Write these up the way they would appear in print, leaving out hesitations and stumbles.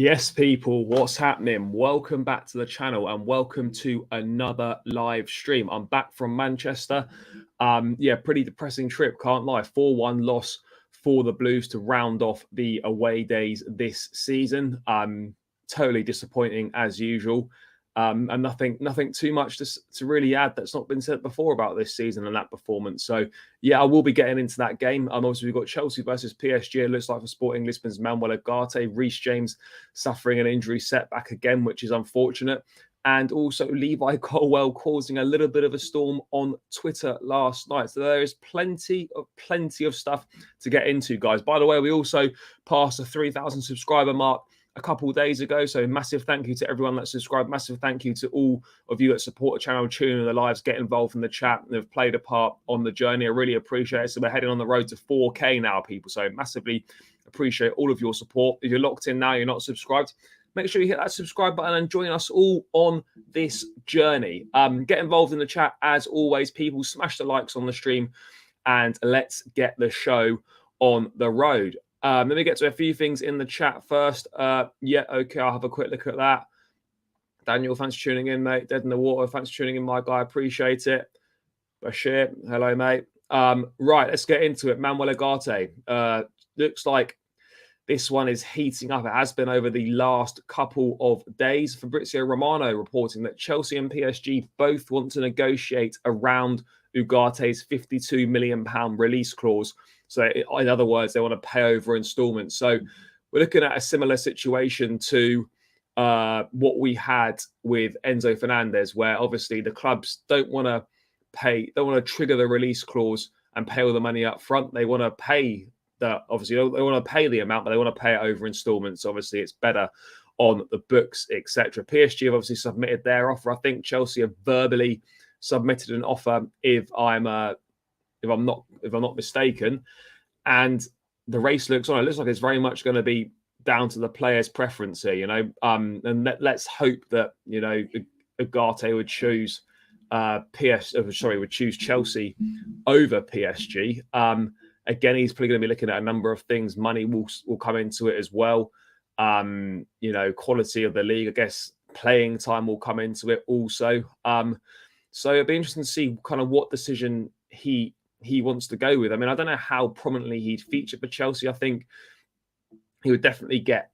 Yes, people, what's happening? Welcome back to the channel and welcome to another live stream. I'm back from Manchester. Pretty depressing trip, can't lie. 4-1 loss for the Blues to round off the away days this season. Totally disappointing as usual. And nothing too much to really add that's not been said before about this season and that performance. So, yeah, I will be getting into that game. Obviously, we've got Chelsea versus PSG. It looks like for Sporting Lisbon's Manuel Ugarte, Reece James suffering an injury setback again, which is unfortunate. And also Levi Colwill causing a little bit of a storm on Twitter last night. So there is plenty of stuff to get into, guys. By the way, we also passed the 3,000 subscriber mark a couple of days ago. So massive thank you to everyone that subscribed. Massive thank you to all of you that support the channel, tune in the lives, get involved in the chat, and have played a part on the journey. I really appreciate it. So we're heading on the road to 4K now, people. So massively appreciate all of your support. If you're locked in now, you're not subscribed, make sure you hit that subscribe button and join us all on this journey. Get involved in the chat as always, people. Smash the likes on the stream and let's get the show on the road. Let me get to a few things in the chat first. Okay, I'll have a quick look at that. Daniel, thanks for tuning in, mate. Dead in the water, thanks for tuning in, my guy. Appreciate it. Bashir, hello, mate. Right, let's get into it. Manuel Ugarte. Looks like this one is heating up. It has been over the last couple of days. Fabrizio Romano reporting that Chelsea and PSG both want to negotiate around Ugarte's £52 million release clause. So in other words, they want to pay over installments. So we're looking at a similar situation to what we had with Enzo Fernandez, where obviously the clubs don't want to trigger the release clause and pay all the money up front. They want to pay they want to pay the amount, but they want to pay it over installments. Obviously, it's better on the books, etc. PSG have obviously submitted their offer. I think Chelsea have verbally submitted an offer, if I'm not mistaken, and the race looks on. It looks like it's very much going to be down to the players' preference here, and let's hope that Ugarte would choose choose Chelsea over PSG. Again, he's probably going to be looking at a number of things. Money will come into it as well. Quality of the league, I guess, playing time will come into it also. So it'd be interesting to see kind of what decision he wants to go with. I mean, I don't know how prominently he'd feature for Chelsea. I think he would definitely get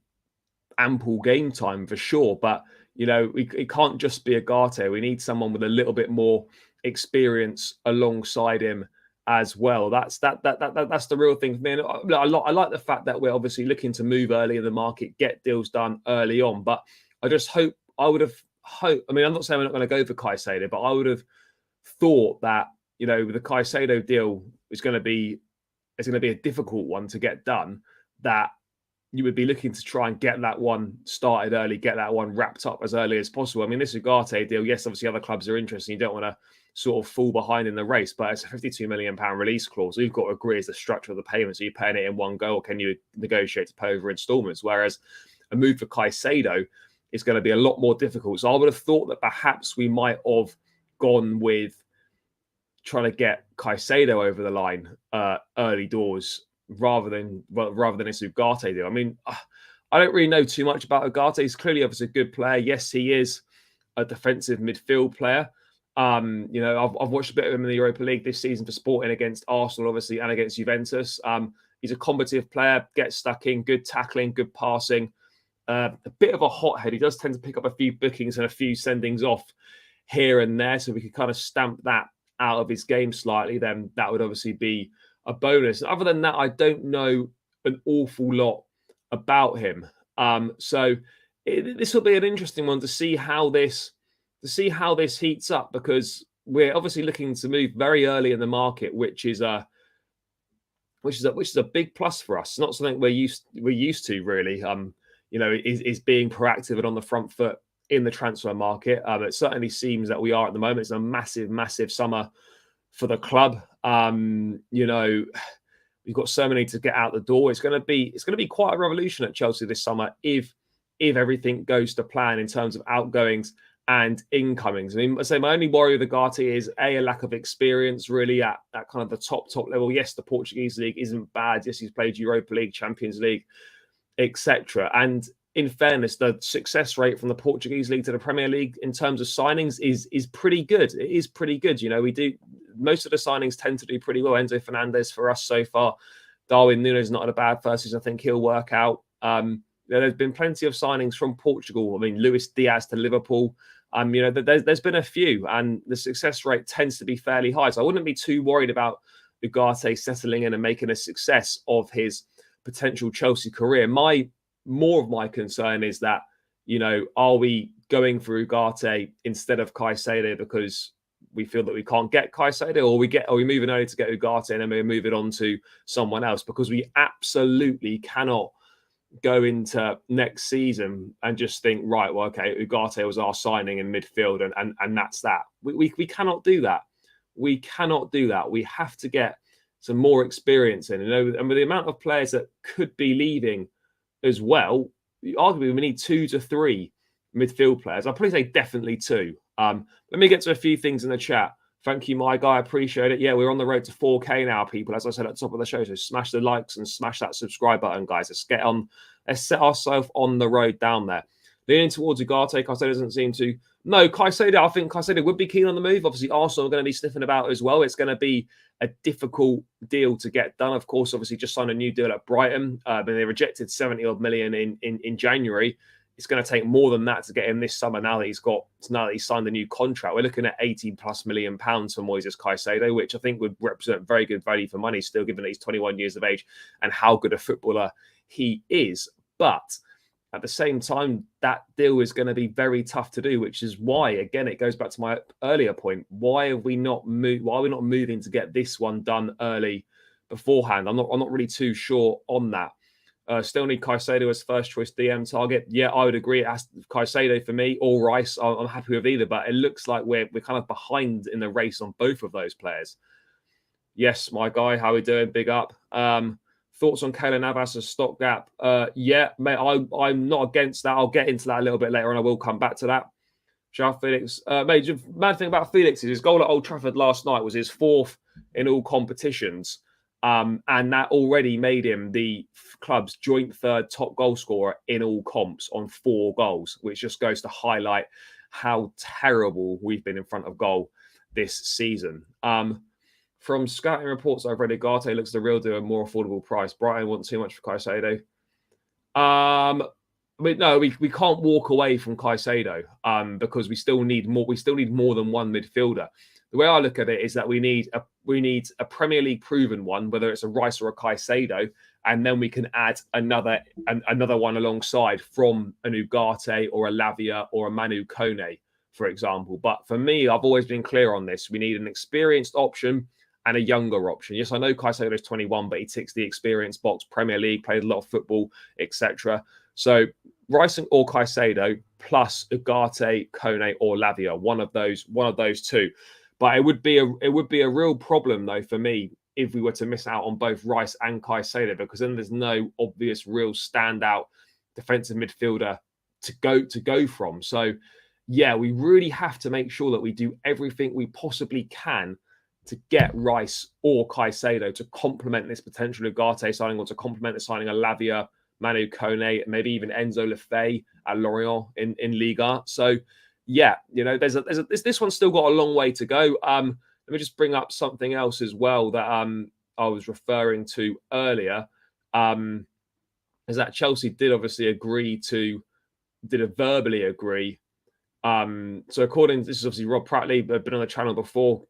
ample game time for sure. But, it can't just be Ugarte. We need someone with a little bit more experience alongside him as well. That's the real thing for me. And I like the fact that we're obviously looking to move early in the market, get deals done early on. But I just hope, I mean, I'm not saying we're not going to go for Caicedo, but I would have thought that, the Caicedo deal is going to be a difficult one to get done, that you would be looking to try and get that one started early, get that one wrapped up as early as possible. I mean, this Ugarte deal, yes, obviously other clubs are interested. You don't want to sort of fall behind in the race, but it's a £52 million release clause. We've got to agree as the structure of the payment. So you're paying it in one go, or can you negotiate to pay over installments? Whereas a move for Caicedo is going to be a lot more difficult. So I would have thought that perhaps we might have gone with trying to get Caicedo over the line early doors rather than this Ugarte deal. I mean, I don't really know too much about Ugarte. He's clearly obviously a good player. Yes, he is a defensive midfield player. I've watched a bit of him in the Europa League this season for Sporting against Arsenal, obviously, and against Juventus. He's a combative player, gets stuck in, good tackling, good passing, a bit of a hothead. He does tend to pick up a few bookings and a few sendings off here and there, so we could kind of stamp that out of his game slightly. Then that would obviously be a bonus. Other than that, I don't know an awful lot about him. So this will be an interesting one to see how this heats up, because we're obviously looking to move very early in the market, which is a big plus for us. Not something we're used to really. Is being proactive and on the front foot in the transfer market. It certainly seems that we are at the moment. It's a massive summer for the club. We've got so many to get out the door. It's going to be quite a revolution at Chelsea this summer if everything goes to plan in terms of outgoings and incomings. I mean, I say my only worry with Ugarte is a lack of experience really at kind of the top level. Yes, the Portuguese league isn't bad. Yes, he's played Europa League, Champions League, etc. And in fairness, the success rate from the Portuguese league to the Premier League in terms of signings is pretty good. It is pretty good. We do most of the signings tend to do pretty well. Enzo Fernandez for us so far. Darwin Núñez not in a bad first season. I think he'll work out. There's been plenty of signings from Portugal. I mean, Luis Diaz to Liverpool. There's been a few, and the success rate tends to be fairly high. So I wouldn't be too worried about Ugarte settling in and making a success of his potential Chelsea career. More of my concern is that, are we going for Ugarte instead of Caicedo because we feel that we can't get Caicedo, or are we moving early to get Ugarte and then we're moving on to someone else? Because we absolutely cannot go into next season and just think, right, well, okay, Ugarte was our signing in midfield and that's that. We cannot do that. We cannot do that. We have to get some more experience in, and with the amount of players that could be leaving as well, arguably we need 2 to 3 midfield players. I'd probably say definitely 2. Let me get to a few things in the chat. Thank you, my guy. I appreciate it. Yeah, we're on the road to 4K now, people. As I said at the top of the show, so smash the likes and smash that subscribe button, guys. Let's set ourselves on the road down there. Leaning towards Ugarte, Caicedo doesn't seem to. No, Caicedo, I think Caicedo would be keen on the move. Obviously, Arsenal are going to be sniffing about as well. It's going to be a difficult deal to get done. Of course, obviously, just signed a new deal at Brighton. But they rejected 70-odd million in January. It's going to take more than that to get him this summer now that he's signed a new contract. We're looking at 80+ million pounds for Moises Caicedo, which I think would represent very good value for money still, given that he's 21 years of age and how good a footballer he is. But at the same time, that deal is going to be very tough to do, which is why, again, it goes back to my earlier point. Why are we not moving to get this one done early beforehand? I'm not really too sure on that. Still need Caicedo as first choice DM target. Yeah, I would agree. It has Caicedo for me or Rice. I'm happy with either, but it looks like we're kind of behind in the race on both of those players. Yes, my guy, how are we doing? Big up. Thoughts on Keylor Navas as stopgap? Yeah, mate, I'm not against that. I'll get into that a little bit later, and I will come back to that. João Felix, mate, the mad thing about Felix is his goal at Old Trafford last night was his 4th in all competitions. And that already made him the club's joint 3rd top goal scorer in all comps on 4 goals, which just goes to highlight how terrible we've been in front of goal this season. From scouting reports I've read, Ugarte looks the real deal at a more affordable price. Brighton want too much for Caicedo. We can't walk away from Caicedo because we still need more. We still need more than one midfielder. The way I look at it is that we need a Premier League proven one, whether it's a Rice or a Caicedo, and then we can add another one alongside from an Ugarte or a Lavia or a Manu Kone, for example. But for me, I've always been clear on this. We need an experienced option and a younger option. Yes, I know Caicedo is 21, but he ticks the experience box. Premier League, played a lot of football, etc. So Rice or Caicedo plus Ugarte, Kone, or Lavia, one of those 2. But it would be a real problem though for me if we were to miss out on both Rice and Caicedo, because then there's no obvious real standout defensive midfielder to go from. So yeah, we really have to make sure that we do everything we possibly can to get Rice or Caicedo to complement this potential Ugarte signing, or to complement the signing of Lavia, Manu Kone, maybe even Enzo Lefebvre at Lorient in Liga. So yeah, this one's still got a long way to go. Let me just bring up something else as well that I was referring to earlier. Is that Chelsea did obviously verbally agree. So according to this is obviously Rob Prattley, been on the channel before,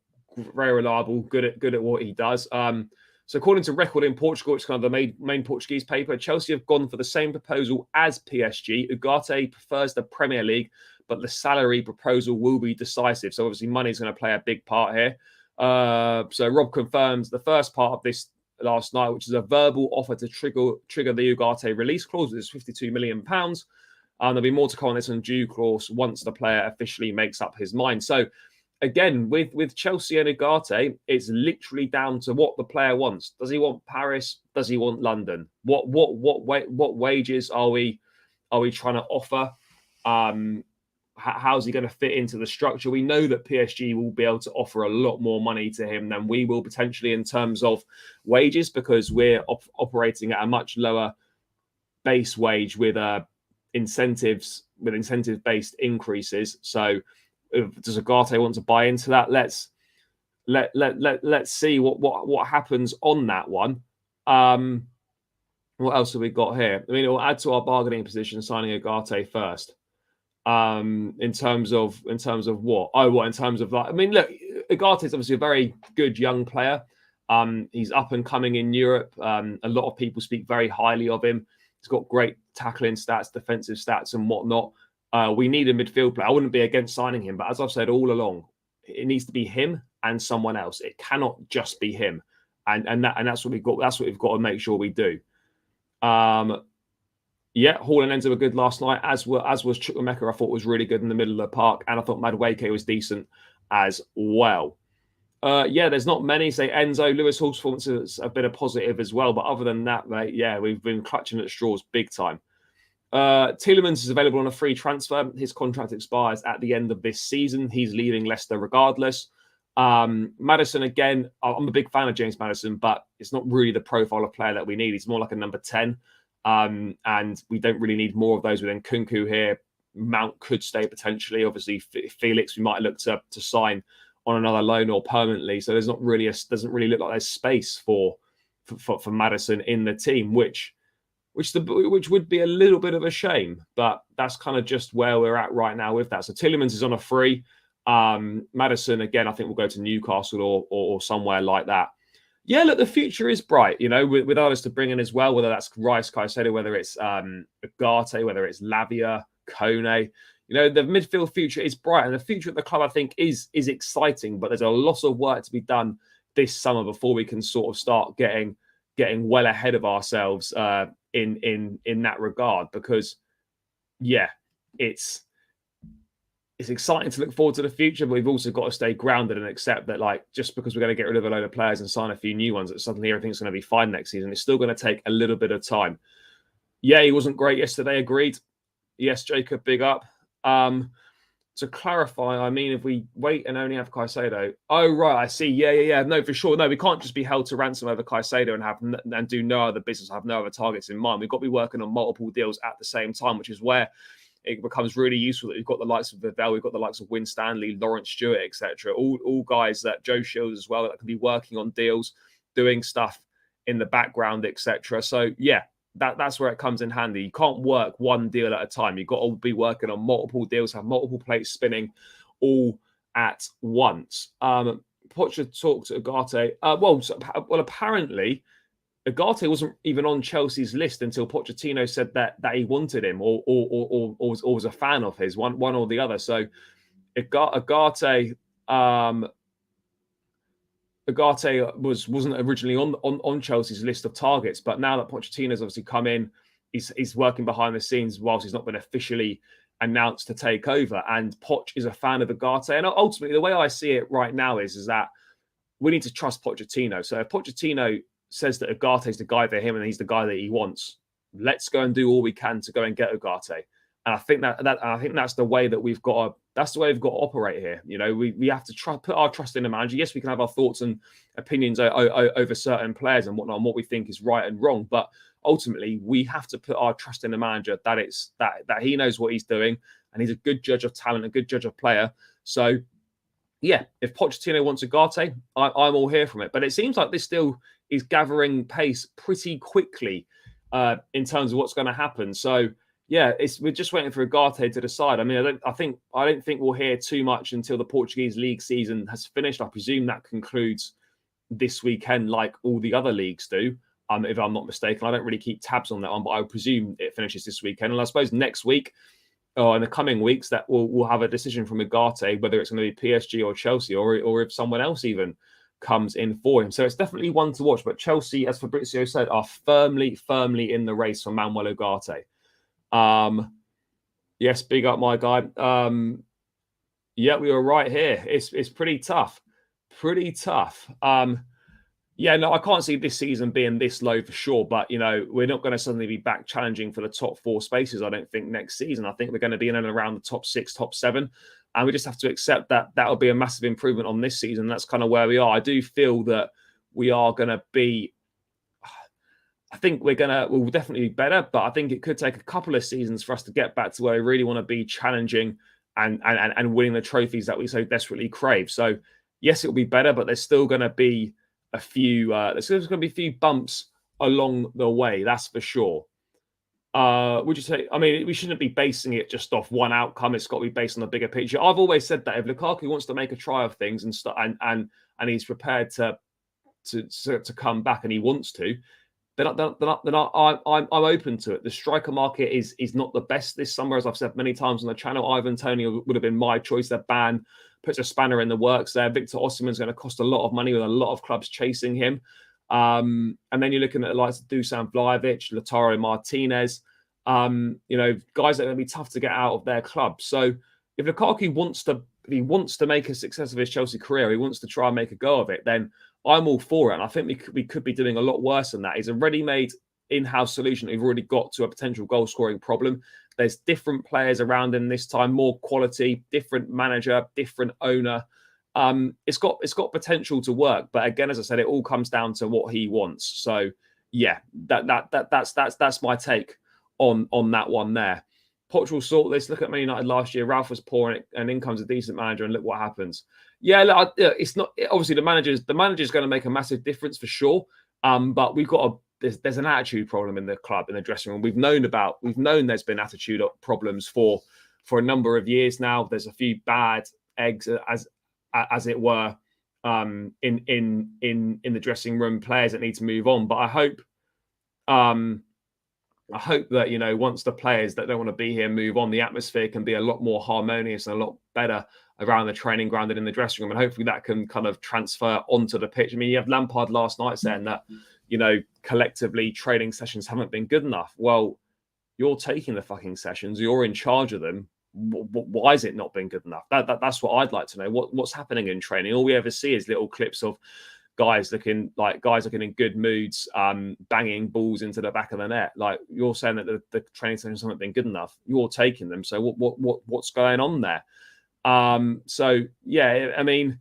very reliable, good at what he does. So according to Record in Portugal, which is kind of the main Portuguese paper, Chelsea have gone for the same proposal as PSG. Ugarte prefers the Premier League, but the salary proposal will be decisive. So obviously money is going to play a big part here. So Rob confirms the first part of this last night, which is a verbal offer to trigger the Ugarte release clause, which is £52 million. There'll be more to come on this in due course once the player officially makes up his mind. So again, with Chelsea and Ugarte, it's literally down to what the player wants. Does he want Paris? Does he want London? What wages are we trying to offer? How's he going to fit into the structure? We know that PSG will be able to offer a lot more money to him than we will potentially in terms of wages, because we're operating at a much lower base wage with incentives with incentive-based increases. So does Ugarte want to buy into that? Let's see what happens on that one. What else have we got here? I mean, it will add to our bargaining position signing Ugarte first. In terms of what? Oh, what in terms of like? I mean, look, Ugarte is obviously a very good young player. He's up and coming in Europe. A lot of people speak very highly of him. He's got great tackling stats, defensive stats, and whatnot. We need a midfield player. I wouldn't be against signing him, but as I've said all along, it needs to be him and someone else. It cannot just be him, and that's what we've got. That's what we've got to make sure we do. Yeah, Hall and Enzo were good last night, as was Chukwuemeka. I thought was really good in the middle of the park, and I thought Madueke was decent as well. Yeah, there's not many. Say Enzo, Lewis Hall's performance is a bit of positive as well, but other than that, mate, yeah, we've been clutching at straws big time. Tielemans is available on a free transfer. His contract expires at the end of this season. He's leaving Leicester regardless. Maddison, again, I'm a big fan of James Maddison, but it's not really the profile of player that we need. He's more like a number 10. And we don't really need more of those within Kunku here. Mount could stay potentially. Obviously, Felix, we might look to sign on another loan or permanently. So there's not really doesn't really look like there's space for Maddison in the team, which would be a little bit of a shame. But that's kind of just where we're at right now with that. So Tielemans is on a free. Maddison, again, I think will go to Newcastle or somewhere like that. Yeah, look, the future is bright, you know, with others to bring in as well, whether that's Rice, Caicedo, whether it's Ugarte, whether it's Lavia, Kone. You know, the midfield future is bright, and the future of the club, I think, is exciting, but there's a lot of work to be done this summer before we can sort of start getting well ahead of ourselves in that regard, because, yeah, it's exciting to look forward to the future, but we've also got to stay grounded and accept that, like, just because we're going to get rid of a load of players and sign a few new ones, that suddenly everything's going to be fine next season. It's still going to take a little bit of time. Yeah, he wasn't great yesterday, agreed. Yes, Jacob, big up. To clarify, I mean, if we wait and only have Caicedo. Oh, right, I see. Yeah. No, for sure. No, we can't just be held to ransom over Caicedo and do no other business, have no other targets in mind. We've got to be working on multiple deals at the same time, which is where it becomes really useful that we've got the likes of Vivell, we've got the likes of Win Stanley, Lawrence Stewart, etc. All guys that Joe Shields as well that can be working on deals, doing stuff in the background, etc. So yeah, that's where it comes in handy. You can't work one deal at a time. You've got to be working on multiple deals, have multiple plates spinning all at once. Pocher talked to Ugarte. Well, apparently Ugarte wasn't even on Chelsea's list until Pochettino said that he wanted him or was a fan of his, one or the other. So Ugarte wasn't originally on Chelsea's list of targets, but now that Pochettino's obviously come in, he's working behind the scenes whilst he's not been officially announced to take over. And Poch is a fan of Ugarte. And ultimately, the way I see it right now is that we need to trust Pochettino. So if Pochettino says that Ugarte is the guy for him and he's the guy that he wants, let's go and do all we can to go and get Ugarte. And I think that's the way that we've got to operate here. You know, we have to put our trust in the manager. Yes, we can have our thoughts and opinions over certain players and whatnot, and what we think is right and wrong. But ultimately, we have to put our trust in the manager that he knows what he's doing, and he's a good judge of talent, a good judge of player. So yeah, if Pochettino wants Ugarte, I'm all here from it. But it seems like this still is gathering pace pretty quickly in terms of what's going to happen. So yeah, we're just waiting for Ugarte to decide. I mean, I don't think we'll hear too much until the Portuguese league season has finished. I presume that concludes this weekend, like all the other leagues do. If I'm not mistaken, I don't really keep tabs on that one, but I presume it finishes this weekend. And I suppose next week, or in the coming weeks, that we'll have a decision from Ugarte, whether it's going to be PSG or Chelsea, or if someone else even comes in for him. So it's definitely one to watch. But Chelsea, as Fabrizio said, are firmly in the race for Manuel Ugarte. Yes, big up, my guy. Yeah, we were right here. It's pretty tough. Yeah, no, I can't see this season being this low for sure. But, you know, we're not going to suddenly be back challenging for the top 4 spaces, I don't think, next season. I think we're going to be in and around the top 6, top 7. And we just have to accept that that'll be a massive improvement on this season. That's kind of where we are. I do feel that we are going to be... I think we'll definitely be better, but I think it could take a couple of seasons for us to get back to where we really want to be, challenging and winning the trophies that we so desperately crave. So yes, it'll be better, but there's still going to be a few bumps along the way. That's for sure. Would you say? I mean, we shouldn't be basing it just off one outcome. It's got to be based on the bigger picture. I've always said that if Lukaku wants to make a try of things and he's prepared to come back and he wants to, then I'm open to it. The striker market is not the best this summer, as I've said many times on the channel. Ivan Toney would have been my choice. That ban puts a spanner in the works there. Victor Osimhen's going to cost a lot of money with a lot of clubs chasing him. And then you're looking at the likes of Dusan Vlahovic, Lautaro Martinez, guys that are going to be tough to get out of their club. So if Lukaku wants to make a success of his Chelsea career, he wants to try and make a go of it, then I'm all for it. And I think we could be doing a lot worse than that. He's a ready-made in-house solution. We've already got to a potential goal-scoring problem. There's different players around him this time, more quality, different manager, different owner. It's got potential to work, but again, as I said, it all comes down to what he wants. So yeah, that's my take on that one there. Portugal sort this. Look at Man United last year. Ralph was poor, and in comes a decent manager, and look what happens. Yeah, look, it's not obviously the manager's going to make a massive difference for sure. But we've got there's an attitude problem in the club, in the dressing room. We've known there's been attitude problems for a number of years now. There's a few bad eggs as it were, in the dressing room, players that need to move on. But I hope that, once the players that don't want to be here move on, the atmosphere can be a lot more harmonious and a lot better around the training ground and in the dressing room. And hopefully that can kind of transfer onto the pitch. I mean, you have Lampard last night saying that, collectively training sessions haven't been good enough. Well, you're taking the fucking sessions. You're in charge of them. Why has it not been good enough? That's what I'd like to know. What's happening in training? All we ever see is little clips of guys looking in good moods, banging balls into the back of the net. Like, you're saying that the training sessions haven't been good enough. You're taking them. So what's going on there? So yeah, I mean,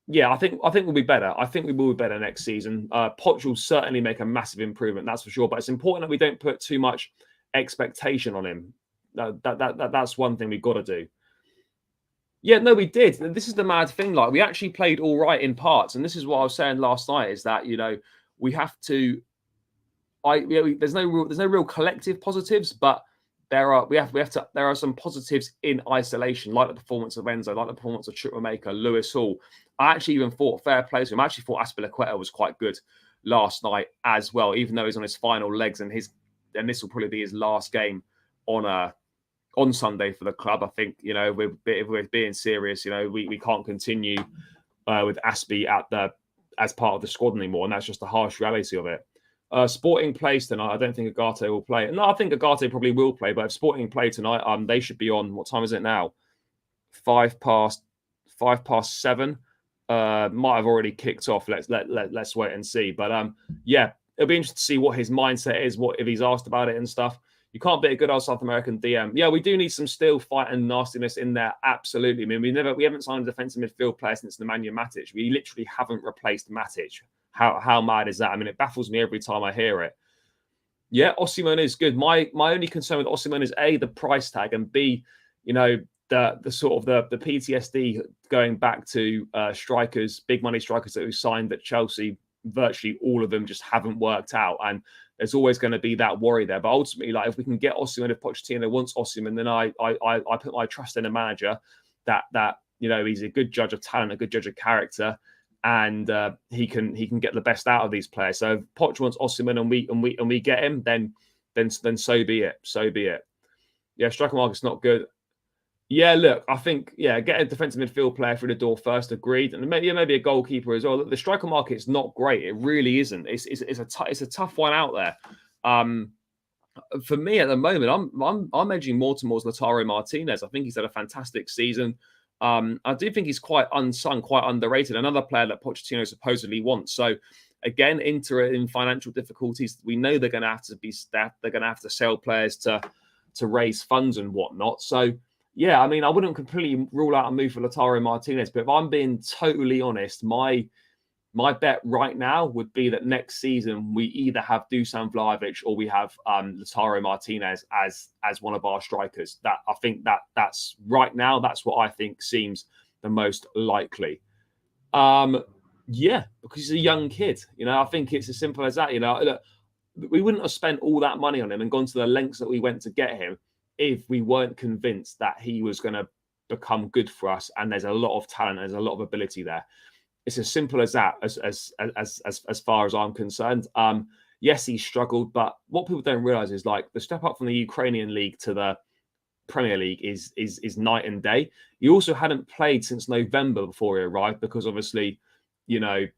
yeah, I think we'll be better. I think we will be better next season. Poch will certainly make a massive improvement, that's for sure. But it's important that we don't put too much expectation on him. That's one thing we've got to do. Yeah, no, we did. This is the mad thing. Like, we actually played all right in parts, and this is what I was saying last night. Is that we have to. There's no real collective positives, but there are some positives in isolation, like the performance of Enzo, like the performance of Chukwuemeka, Lewis Hall. I actually even thought fair play to him. I actually thought Azpilicueta was quite good last night as well, even though he's on his final legs, and this will probably be his last game on Sunday for the club. I think, if we're being serious, we can't continue with Aspie as part of the squad anymore, and that's just the harsh reality of it. Sporting plays tonight. I don't think Ugarte will play. No, I think Ugarte probably will play, but if Sporting play tonight, they should be on. What time is it now? 7:05. Might have already kicked off. Let's wait and see. But yeah, it'll be interesting to see what his mindset is. What if he's asked about it and stuff. You can't beat a good old South American DM. Yeah, we do need some steel, fight, and nastiness in there. Absolutely. I mean, we haven't signed a defensive midfield player since Nemanja Matic. We literally haven't replaced Matic. How mad is that? I mean, it baffles me every time I hear it. Yeah, Osimhen is good. My only concern with Osimhen is A, the price tag, and B, the sort of the PTSD going back to strikers, big money strikers that we signed at Chelsea. Virtually all of them just haven't worked out, and there's always going to be that worry there. But ultimately, like, if we can get Osimhen, if Pochettino wants Osimhen, then I put my trust in a manager that he's a good judge of talent, a good judge of character, and he can get the best out of these players. So if Poch wants Osimhen and we get him, then so be it. So be it. Yeah, striker market's not good. Yeah, look, I think, get a defensive midfield player through the door first, agreed. And maybe a goalkeeper as well. The striker market's not great. It really isn't. It's a tough one out there. For me at the moment, I'm edging more towards Lautaro Martinez. I think he's had a fantastic season. I do think he's quite unsung, quite underrated. Another player that Pochettino supposedly wants. So again, Inter in financial difficulties. We know they're going to have to be staffed. They're going to have to sell players to raise funds and whatnot. So yeah, I mean, I wouldn't completely rule out a move for Lautaro Martinez, but if I'm being totally honest, my My bet right now would be that next season we either have Dusan Vlahovic or we have Lautaro Martinez as one of our strikers. That I think that's right now. That's what I think seems the most likely. Yeah, because he's a young kid. I think it's as simple as that. Look, we wouldn't have spent all that money on him and gone to the lengths that we went to get him if we weren't convinced that he was going to become good for us. And there's a lot of talent, there's a lot of ability there. It's as simple as that, as far as I'm concerned. Yes, he struggled, but what people don't realize is like the step up from the Ukrainian league to the Premier League is night and day. He also hadn't played since November before he arrived because obviously, the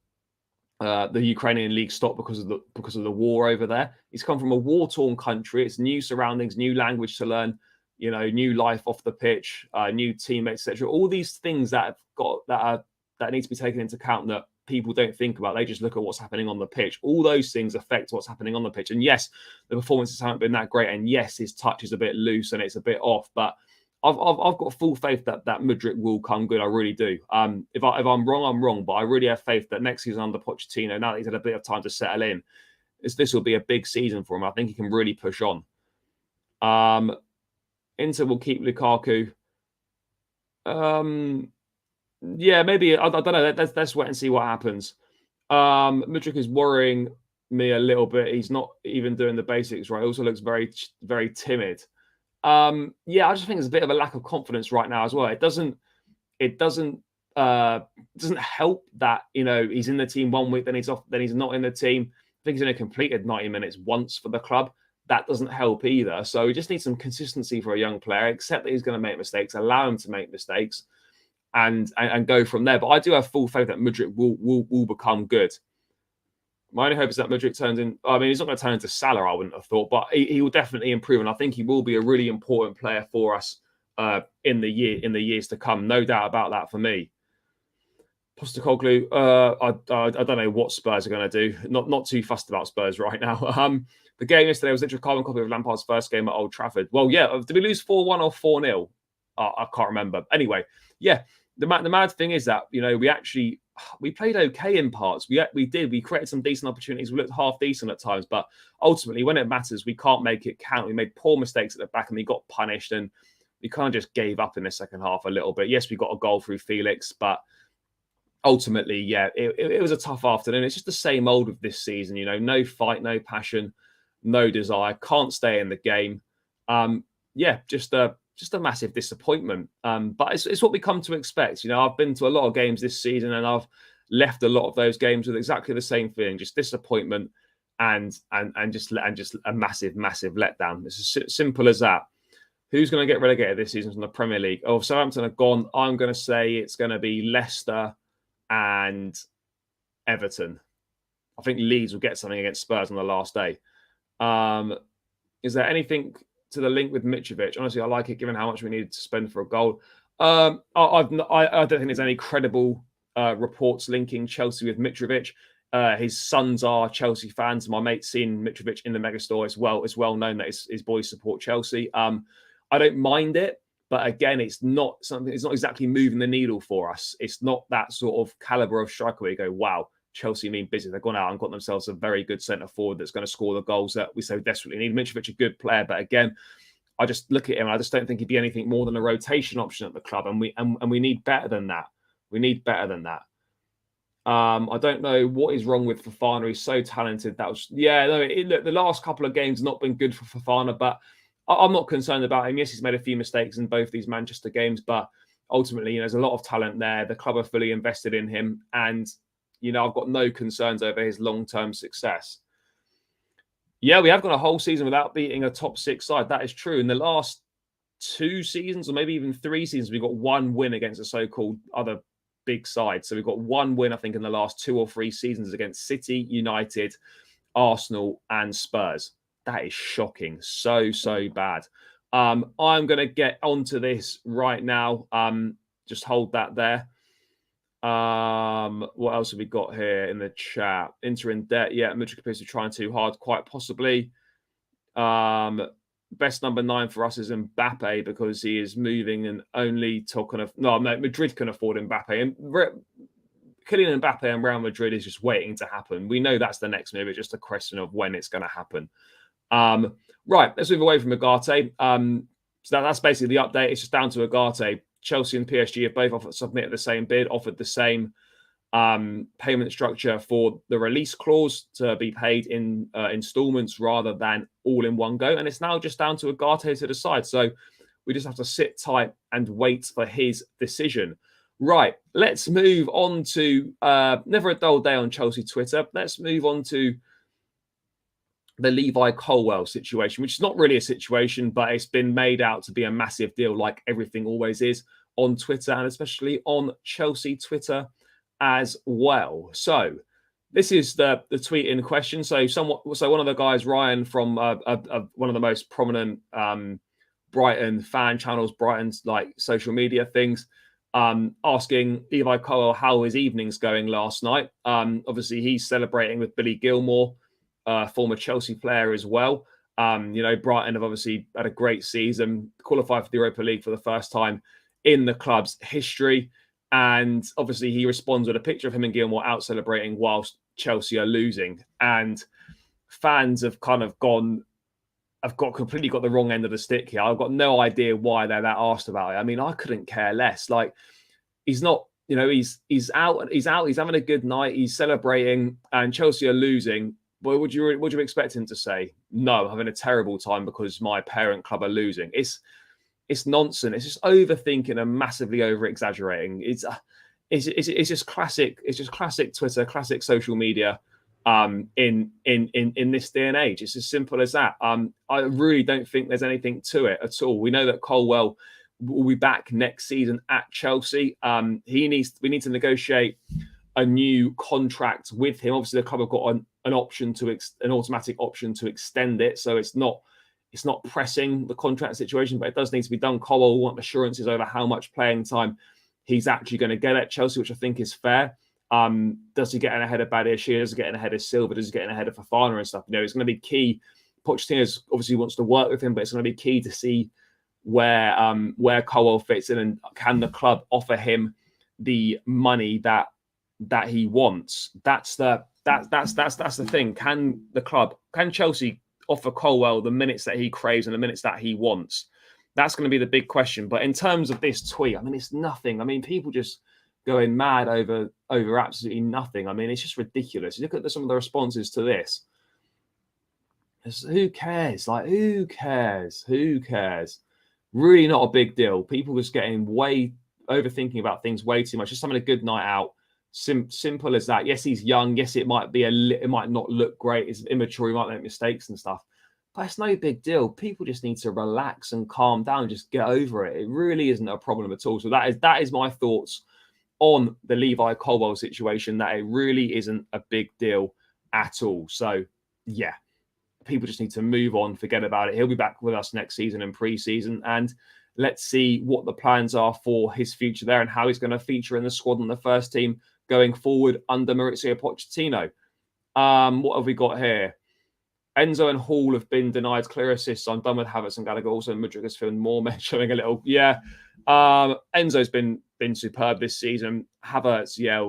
Ukrainian league stopped because of the war over there. He's come from a war-torn country. It's new surroundings, new language to learn, new life off the pitch, new teammates, etc. All these things that need to be taken into account that people don't think about. They just look at what's happening on the pitch. All those things affect what's happening on the pitch. And yes, the performances haven't been that great. And yes, his touch is a bit loose and it's a bit off. But I've got full faith that Mudryk will come good. I really do. If I'm wrong, I'm wrong. But I really have faith that next season under Pochettino, now that he's had a bit of time to settle in, this will be a big season for him. I think he can really push on. Inter will keep Lukaku. Yeah, maybe. I don't know. Let's wait and see what happens. Mudryk is worrying me a little bit. He's not even doing the basics right. He also looks very, very timid. Yeah, I just think there's a bit of a lack of confidence right now as well. It doesn't help that he's in the team 1 week, then he's off, then he's not in the team. I think he's only completed 90 minutes once for the club. That doesn't help either. So we just need some consistency for a young player. Accept that he's going to make mistakes, allow him to make mistakes, and go from there. But I do have full faith that Mudryk will become good. My only hope is that Mudryk turns in. I mean, he's not going to turn into Salah, I wouldn't have thought, but he will definitely improve, and I think he will be a really important player for us in the years to come. No doubt about that for me. Postecoglou, I don't know what Spurs are going to do. Not too fussed about Spurs right now. The game yesterday was literally a carbon copy of Lampard's first game at Old Trafford. Well, yeah, did we lose 4-1 or 4-0? I can't remember. Anyway, yeah, the mad thing is that we played okay in parts. We created some decent opportunities. We looked half decent at times, but ultimately, when it matters, we can't make it count. We made poor mistakes at the back, and we got punished, and we kind of just gave up in the second half a little bit. Yes, we got a goal through Felix, but ultimately, yeah, it was a tough afternoon. It's just the same old of this season. No fight, no passion, no desire. Can't stay in the game. Yeah, just a massive disappointment. But it's what we come to expect. I've been to a lot of games this season, and I've left a lot of those games with exactly the same feeling, just disappointment and just a massive letdown. It's as simple as that. Who's going to get relegated this season from the Premier League? Oh, Southampton have gone. I'm going to say it's going to be Leicester and Everton. I think Leeds will get something against Spurs on the last day. Is there anything to the link with Mitrovic? Honestly, I like it given how much we needed to spend for a goal. I don't think there's any credible reports linking Chelsea with Mitrovic. His sons are Chelsea fans. My mate's seen Mitrovic in the megastore as well. It's well known that his boys support Chelsea. I don't mind it, but again, it's not exactly moving the needle for us. It's not that sort of caliber of striker where you go, wow, Chelsea mean business. They've gone out and got themselves a very good centre forward that's going to score the goals that we so desperately need. Mitrovic, a good player, but again, I just look at him and I just don't think he'd be anything more than a rotation option at the club, and we need better than that. We need better than that. I don't know what is wrong with Fofana. He's so talented. Look, the last couple of games not been good for Fofana, but I'm not concerned about him. Yes, he's made a few mistakes in both these Manchester games, but ultimately, there's a lot of talent there. The club are fully invested in him, and I've got no concerns over his long-term success. Yeah, we have gone a whole season without beating a top 6 side. That is true. In the last 2 seasons, or maybe even 3 seasons, we've got 1 win against a so-called other big side. So we've got 1 win, I think, in the last 2 or 3 seasons against City, United, Arsenal, and Spurs. That is shocking. So bad. I'm going to get onto this right now. Just hold that there. What else have we got here in the chat? Inter in debt. Yeah, Mudryk appears to be trying too hard, quite possibly. Best number 9 for us is Mbappe because he is moving and only talking of... No, Madrid can afford Mbappe. And Kylian Mbappe and Real Madrid is just waiting to happen. We know that's the next move. It's just a question of when it's going to happen. Right, let's move away from Ugarte. So that's basically the update. It's just down to Ugarte. Chelsea and PSG have both submitted the same bid, offered the same payment structure for the release clause to be paid in installments rather than all in one go. And it's now just down to Ugarte to decide. So we just have to sit tight and wait for his decision. Right, let's move on to never a dull day on Chelsea Twitter. Let's move on to the Levi Colwill situation, which is not really a situation, but it's been made out to be a massive deal, like everything always is on Twitter, and especially on Chelsea Twitter as well. So this is the tweet in question. So one of the guys, Ryan, from one of the most prominent Brighton fan channels, Brighton's like social media things, asking Levi Colwill how his evening's going last night. Obviously, he's celebrating with Billy Gilmore, former Chelsea player as well. Brighton have obviously had a great season, qualified for the Europa League for the first time in the club's history. And obviously he responds with a picture of him and Gilmore out celebrating whilst Chelsea are losing. And fans have completely got the wrong end of the stick here. I've got no idea why they're that asked about it. I mean, I couldn't care less. Like, he's not, he's out, he's having a good night, he's celebrating, and Chelsea are losing. But would you expect him to say, no, I'm having a terrible time because my parent club are losing? It's nonsense. It's just overthinking and massively over exaggerating. It's just classic. It's just classic Twitter, classic social media. In this day and age, it's as simple as that. I really don't think there's anything to it at all. We know that Colwill will be back next season at Chelsea. We need to negotiate a new contract with him. Obviously, the club have got an automatic option to extend it, so it's not pressing the contract situation, but it does need to be done. Colwill will want assurances over how much playing time he's actually going to get at Chelsea, which I think is fair. Does he get in ahead of Badiashile? Does he get in ahead of Silva? Does he get in ahead of Fofana and stuff? It's going to be key. Pochettino obviously wants to work with him, but it's going to be key to see where Colwill fits in, and can the club offer him the money that he wants? That's the thing. Can Chelsea offer Colwill the minutes that he craves and the minutes that he wants? That's going to be the big question. But in terms of this tweet, I mean, it's nothing. I mean, people just going mad over absolutely nothing. I mean, it's just ridiculous. You look at some of the responses to this. Who cares? Like, who cares? Who cares? Really not a big deal. People just getting overthinking about things way too much. Just having a good night out. Simple as that. Yes, he's young. Yes, it might not look great. It's immature. He might make mistakes and stuff. But it's no big deal. People just need to relax and calm down. Just get over it. It really isn't a problem at all. So that is my thoughts on the Levi Colwill situation, that it really isn't a big deal at all. So, yeah, people just need to move on, forget about it. He'll be back with us next season in pre-season, and let's see what the plans are for his future there and how he's going to feature in the squad and the first team going forward under Mauricio Pochettino. What have we got here? Enzo and Hall have been denied clear assists. I'm done with Havertz and Gallagher. Also, Mudryk has filmed more men showing a little. Yeah, Enzo's been superb this season. Havertz, yeah,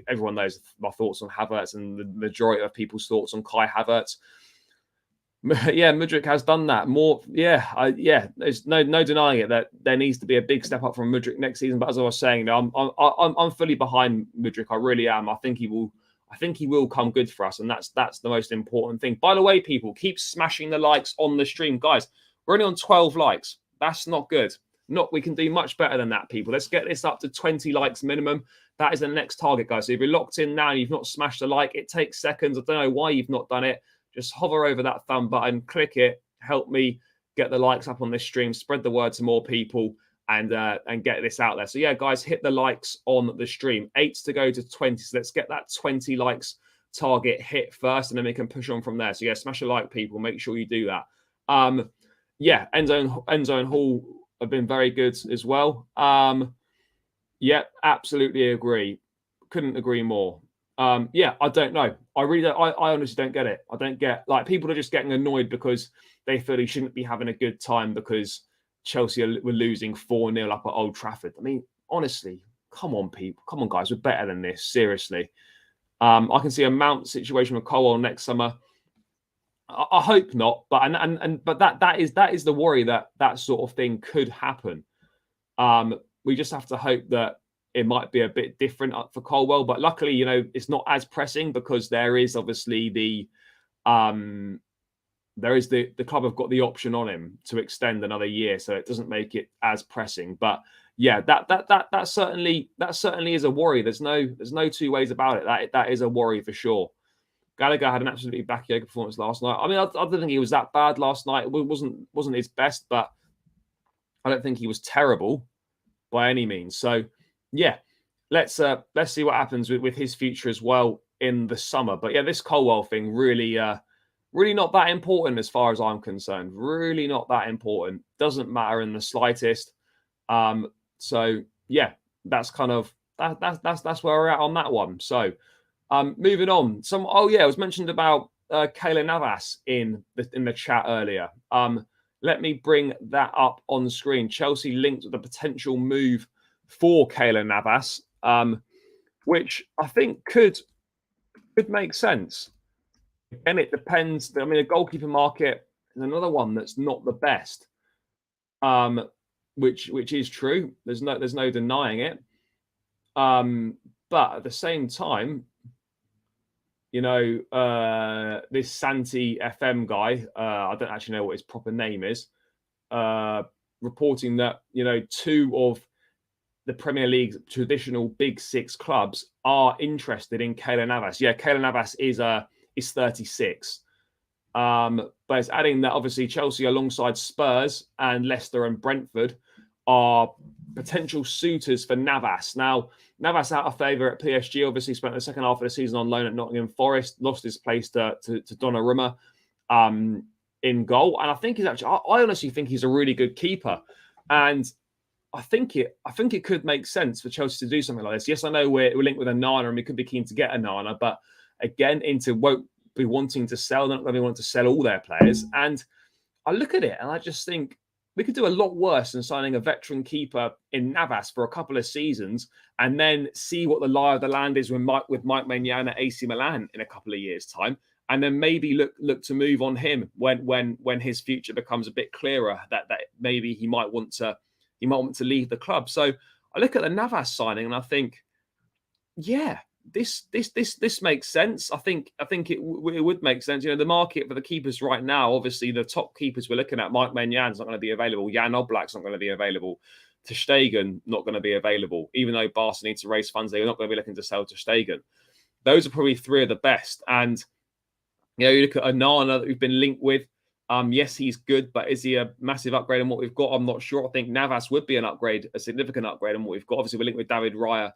everyone knows my thoughts on Havertz and the majority of people's thoughts on Kai Havertz. Yeah, Mudryk has done that more. Yeah, there's no denying it that there needs to be a big step up from Mudryk next season. But as I was saying, I'm fully behind Mudryk. I really am. I think he will come good for us, and that's the most important thing. By the way, people, keep smashing the likes on the stream, guys. We're only on 12 likes. That's not good. We can do much better than that, people. Let's get this up to 20 likes minimum. That is the next target, guys. So if you're locked in now and you've not smashed the like, it takes seconds. I don't know why you've not done it. Just hover over that thumb button, click it, help me get the likes up on this stream, spread the word to more people, and get this out there. So yeah, guys, hit the likes on the stream. 8 to go to 20. So let's get that 20 likes target hit first, and then we can push on from there. So yeah, smash a like, people. Make sure you do that. Yeah, Enzo and Hall have been very good as well. Yeah, absolutely agree. Couldn't agree more. Yeah, I don't know. I really don't. I honestly don't get it. I don't get, like, people are just getting annoyed because they feel he shouldn't be having a good time because Chelsea were losing 4-0 up at Old Trafford. I mean, honestly, come on, people. Come on, guys. We're better than this. Seriously. I can see a Mount situation with Colwill next summer. I hope not, but but that is the worry that sort of thing could happen. We just have to hope that it might be a bit different for Colwill, but luckily, you know, it's not as pressing because there is obviously the club have got the option on him to extend another year, so it doesn't make it as pressing. But yeah, that certainly is a worry. There's no two ways about it. That is a worry for sure. Gallagher had an absolutely backyard performance last night. I mean, I don't think he was that bad last night. It wasn't his best, but I don't think he was terrible by any means. So yeah, let's see what happens with his future as well in the summer. But yeah, this Colwill thing really not that important as far as I'm concerned. Really not that important. Doesn't matter in the slightest. So yeah, that's kind of that's where we're at on that one. So moving on. It was mentioned about Keylor Navas in the chat earlier. Let me bring that up on the screen. Chelsea linked with a potential move for Keylor Navas, which I think could make sense. Again, it depends. I mean, the goalkeeper market is another one that's not the best, which is true. There's no denying it. But at the same time, you know, this Santi FM guy, I don't actually know what his proper name is, reporting that, you know, 2 of the Premier League's traditional big 6 clubs are interested in Keylor Navas. Yeah, Keylor Navas is 36. But it's adding that obviously Chelsea alongside Spurs and Leicester and Brentford are potential suitors for Navas. Now, Navas out of favour at PSG, obviously spent the second half of the season on loan at Nottingham Forest, lost his place to Donnarumma in goal. And I think I honestly think he's a really good keeper. And I think it could make sense for Chelsea to do something like this. Yes, I know we're linked with Onana and we could be keen to get Onana, but again, Inter won't be wanting to sell. They're not going to want to sell all their players. And I look at it and I just think we could do a lot worse than signing a veteran keeper in Navas for a couple of seasons and then see what the lie of the land is with Mike Maignan at AC Milan in a couple of years' time. And then maybe look to move on him when his future becomes a bit clearer, that maybe he might want to leave the club. So I look at the Navas signing and I think, yeah, this makes sense. I think it would make sense. You know, the market for the keepers right now, obviously the top keepers we're looking at, Mike Maignan not going to be available. Jan Oblak's not going to be available. Ter Stegen not going to be available. Even though Barca needs to raise funds, they're not going to be looking to sell Ter Stegen. Those are probably 3 of the best. And you know, you look at Onana that we've been linked with. Yes, he's good, but is he a massive upgrade on what we've got? I'm not sure. I think Navas would be an upgrade, a significant upgrade on what we've got. Obviously, we're linked with David Raya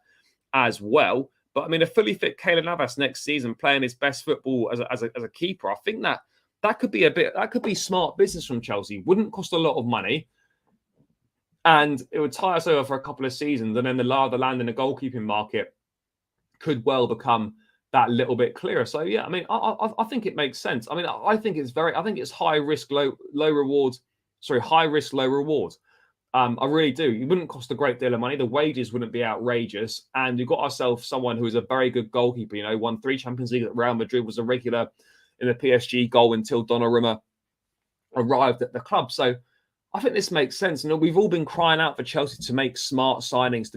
as well. But I mean, a fully fit Keylor Navas next season, playing his best football as a keeper, I think that could be smart business from Chelsea. Wouldn't cost a lot of money, and it would tie us over for a couple of seasons. And then the lie of the land in the goalkeeping market could well become that little bit clearer. So yeah, I mean, I think it makes sense. I mean, I think it's high risk, low reward. Sorry, high risk, low reward. I really do. It wouldn't cost a great deal of money. The wages wouldn't be outrageous. And you've got ourselves someone who is a very good goalkeeper, you know, won 3 Champions League at Real Madrid, was a regular in the PSG goal until Donnarumma arrived at the club. So I think this makes sense. You know, we've all been crying out for Chelsea to make smart signings,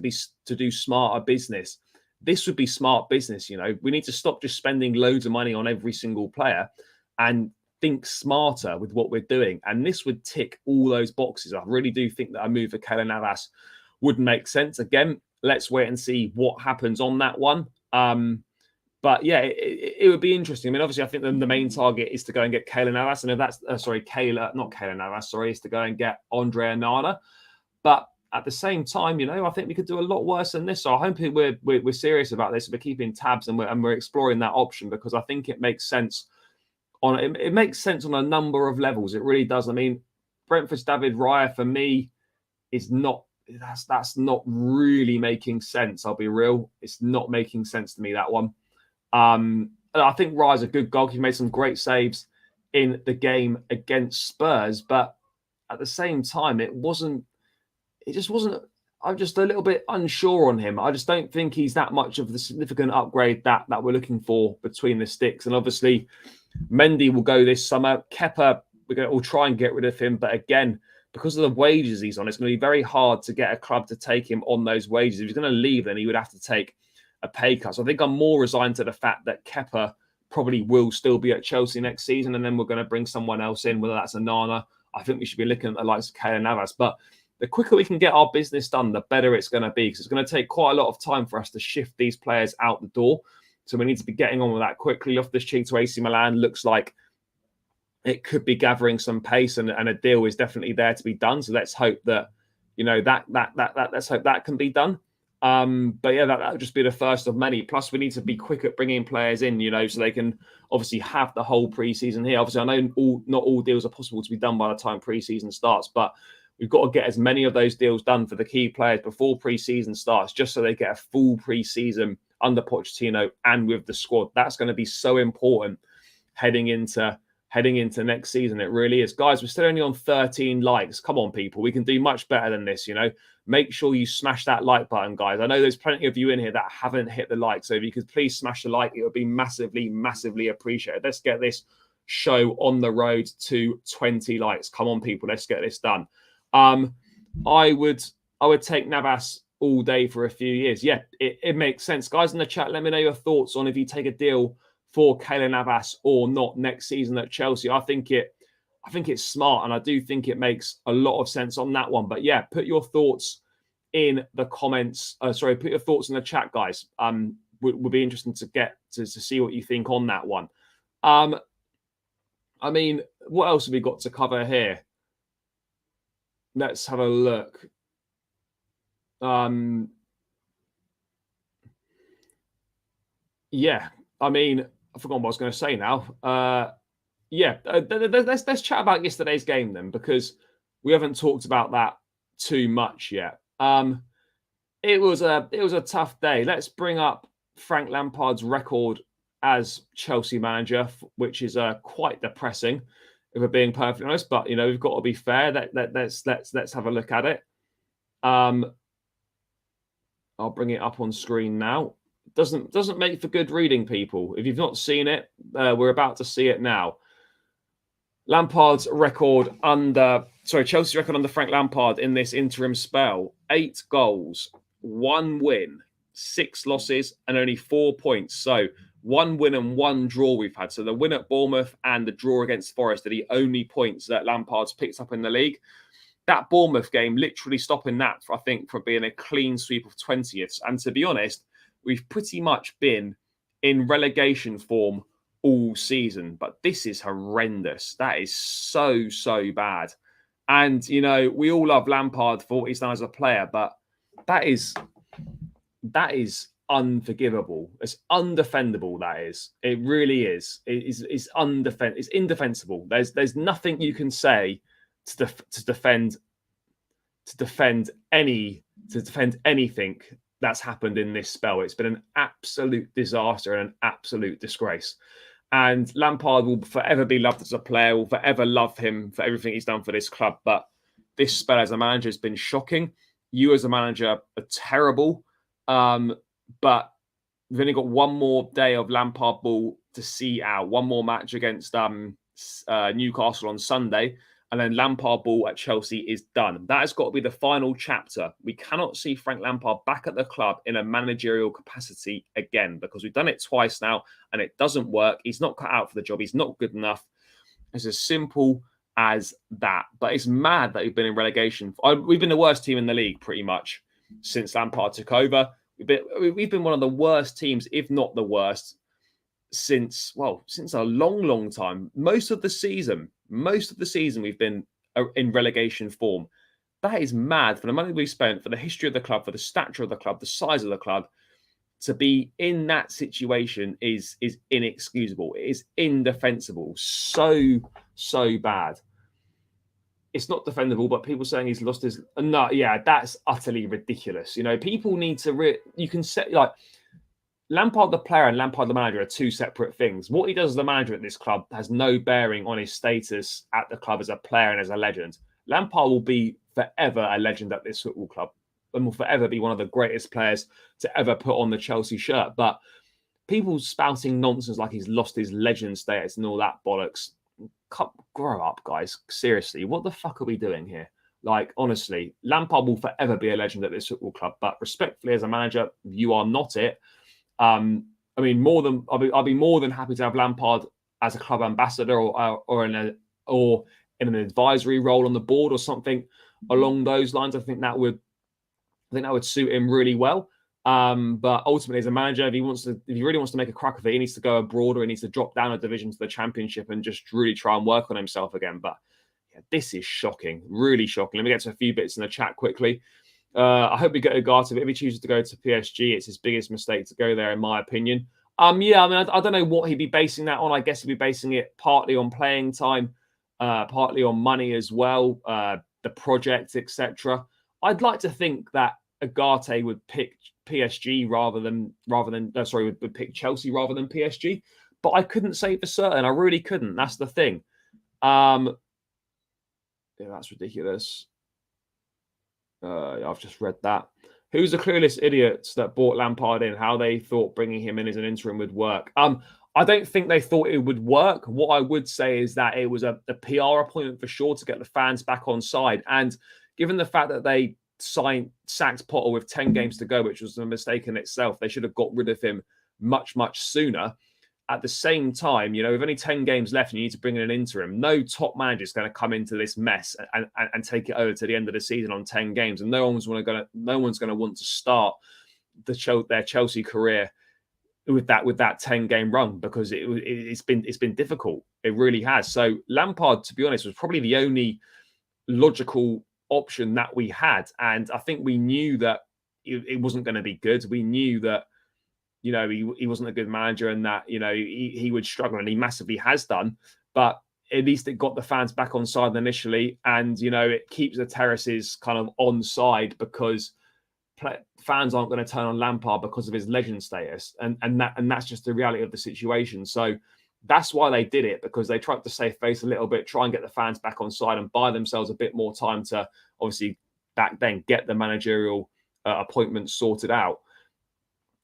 to do smarter business. This would be smart business, you know. We need to stop just spending loads of money on every single player and think smarter with what we're doing. And this would tick all those boxes. I really do think that a move for Keylor Navas would make sense. Again, let's wait and see what happens on that one. But yeah, it would be interesting. I mean, obviously, I think the main target is to go and get Keylor Navas. And if that's, is to go and get Andre Onana. But at the same time, you know, I think we could do a lot worse than this. So I hope we're serious about this. We're keeping tabs and we're exploring that option because I think it makes sense. It makes sense on a number of levels. It really does. I mean, Brentford's David Raya for me is not. That's not really making sense. I'll be real. It's not making sense to me, that one. I think Raya's a good goalkeeper. He made some great saves in the game against Spurs, but at the same time, it just wasn't. I'm just a little bit unsure on him. I just don't think he's that much of the significant upgrade that we're looking for between the sticks. And obviously, Mendy will go this summer. Kepa, we'll try and get rid of him. But again, because of the wages he's on, it's going to be very hard to get a club to take him on those wages. If he's going to leave, then he would have to take a pay cut. So I think I'm more resigned to the fact that Kepa probably will still be at Chelsea next season. And then we're going to bring someone else in, whether that's Onana. I think we should be looking at the likes of Keylor Navas. But the quicker we can get our business done, the better it's going to be. Because it's going to take quite a lot of time for us to shift these players out the door. So we need to be getting on with that quickly. Loftus-Cheek to AC Milan looks like it could be gathering some pace, and a deal is definitely there to be done. So let's hope that, let's hope that can be done. But yeah, that would just be the first of many. Plus, we need to be quick at bringing players in, so they can obviously have the whole preseason here. Obviously, I know not all deals are possible to be done by the time preseason starts, but we've got to get as many of those deals done for the key players before preseason starts, just so they get a full preseason under Pochettino and with the squad. That's going to be so important heading into next season. It really is. Guys, we're still only on 13 likes. Come on, people. We can do much better than this, Make sure you smash that like button, guys. I know there's plenty of you in here that haven't hit the like. So if you could please smash the like, it would be massively, massively appreciated. Let's get this show on the road to 20 likes. Come on, people. Let's get this done. I would take Navas all day for a few years. Yeah, it makes sense. Guys in the chat, let me know your thoughts on if you take a deal for Keylor Navas or not next season at Chelsea. I think it's smart, and I do think it makes a lot of sense on that one. But yeah, put your thoughts in the comments. Put your thoughts in the chat, guys. Would be interesting to get to see what you think on that one. I mean, what else have we got to cover here? Let's have a look. Yeah, I mean, I forgot what I was going to say now. Let's chat about yesterday's game then, because we haven't talked about that too much yet. It was a tough day. Let's bring up Frank Lampard's record as Chelsea manager, which is quite depressing, if we're being perfectly honest. But we've got to be fair. Let's have a look at it. I'll bring it up on screen now. Doesn't make for good reading, people. If you've not seen it, we're about to see it now. Chelsea's record under Frank Lampard in this interim spell: 8 goals, 1 win, 6 losses, and only 4 points. So 1 win and 1 draw we've had. So the win at Bournemouth and the draw against Forest are the only points that Lampard's picked up in the league. That Bournemouth game literally stopping that, I think, from being a clean sweep of 20th. And to be honest, we've pretty much been in relegation form all season. But this is horrendous. That is so, so bad. And, we all love Lampard for what he's done as a player, but that is unforgivable. It's undefendable, that is. It really is. It's indefensible. There's nothing you can say to defend anything that's happened in this spell. It's been an absolute disaster and an absolute disgrace. And Lampard will forever be loved as a player. Will forever love him for everything he's done for this club. But this spell as a manager has been shocking. You as a manager are terrible. But we've only got one more day of Lampard ball to see out. One more match against Newcastle on Sunday. And then Lampard ball at Chelsea is done. That has got to be the final chapter. We cannot see Frank Lampard back at the club in a managerial capacity again, because we've done it twice now and it doesn't work. He's not cut out for the job. He's not good enough. It's as simple as that. But it's mad that we've been in relegation. We've been the worst team in the league pretty much since Lampard took over. We've been one of the worst teams, if not the worst, since a long time. Most of the season we've been in relegation form. That is mad. For the money we've spent, for the history of the club, for the stature of the club, the size of the club, to be in that situation is inexcusable. It is indefensible. So bad. It's not defendable, but people saying he's lost his... No, yeah, that's utterly ridiculous. People need to... You can set... Lampard the player and Lampard the manager are two separate things. What he does as the manager at this club has no bearing on his status at the club as a player and as a legend. Lampard will be forever a legend at this football club. and will forever be one of the greatest players to ever put on the Chelsea shirt. But people spouting nonsense like he's lost his legend status and all that bollocks. Grow up, guys. Seriously, what the fuck are we doing here? Like, honestly, Lampard will forever be a legend at this football club. But respectfully, as a manager, you are not it. I mean, I'll be more than happy to have Lampard as a club ambassador or in an advisory role on the board or something along those lines. I think that would suit him really well. But ultimately, as a manager, if he really wants to make a crack of it, he needs to go abroad or he needs to drop down a division to the Championship and just really try and work on himself again. But yeah, this is shocking, really shocking. Let me get to a few bits in the chat quickly. I hope we get Ugarte, but if he chooses to go to PSG, it's his biggest mistake to go there, in my opinion. Yeah, I mean, I don't know what he'd be basing that on. I guess he'd be basing it partly on playing time, partly on money as well, the project, etc. I'd like to think that Ugarte would pick PSG would pick Chelsea rather than PSG, but I couldn't say for certain. I really couldn't. That's the thing. Yeah, that's ridiculous. I've just read that. Who's the clueless idiots that bought Lampard in? How they thought bringing him in as an interim would work? I don't think they thought it would work. What I would say is that it was a PR appointment for sure to get the fans back on side. And given the fact that they sacked Potter with 10 games to go, which was a mistake in itself, they should have got rid of him much, much sooner. At the same time, with only 10 games left and you need to bring in an interim, no top manager is going to come into this mess and take it over to the end of the season on 10 games. And no one's going to want to start their Chelsea career with that 10-game run because it's been difficult. It really has. So Lampard, to be honest, was probably the only logical option that we had. And I think we knew that it wasn't going to be good. We knew that he wasn't a good manager and that, he would struggle, and he massively has done. But at least it got the fans back on side initially. And, it keeps the terraces kind of on side because fans aren't going to turn on Lampard because of his legend status. And that's just the reality of the situation. So that's why they did it, because they tried to save face a little bit, try and get the fans back on side and buy themselves a bit more time to obviously back then get the managerial appointments sorted out.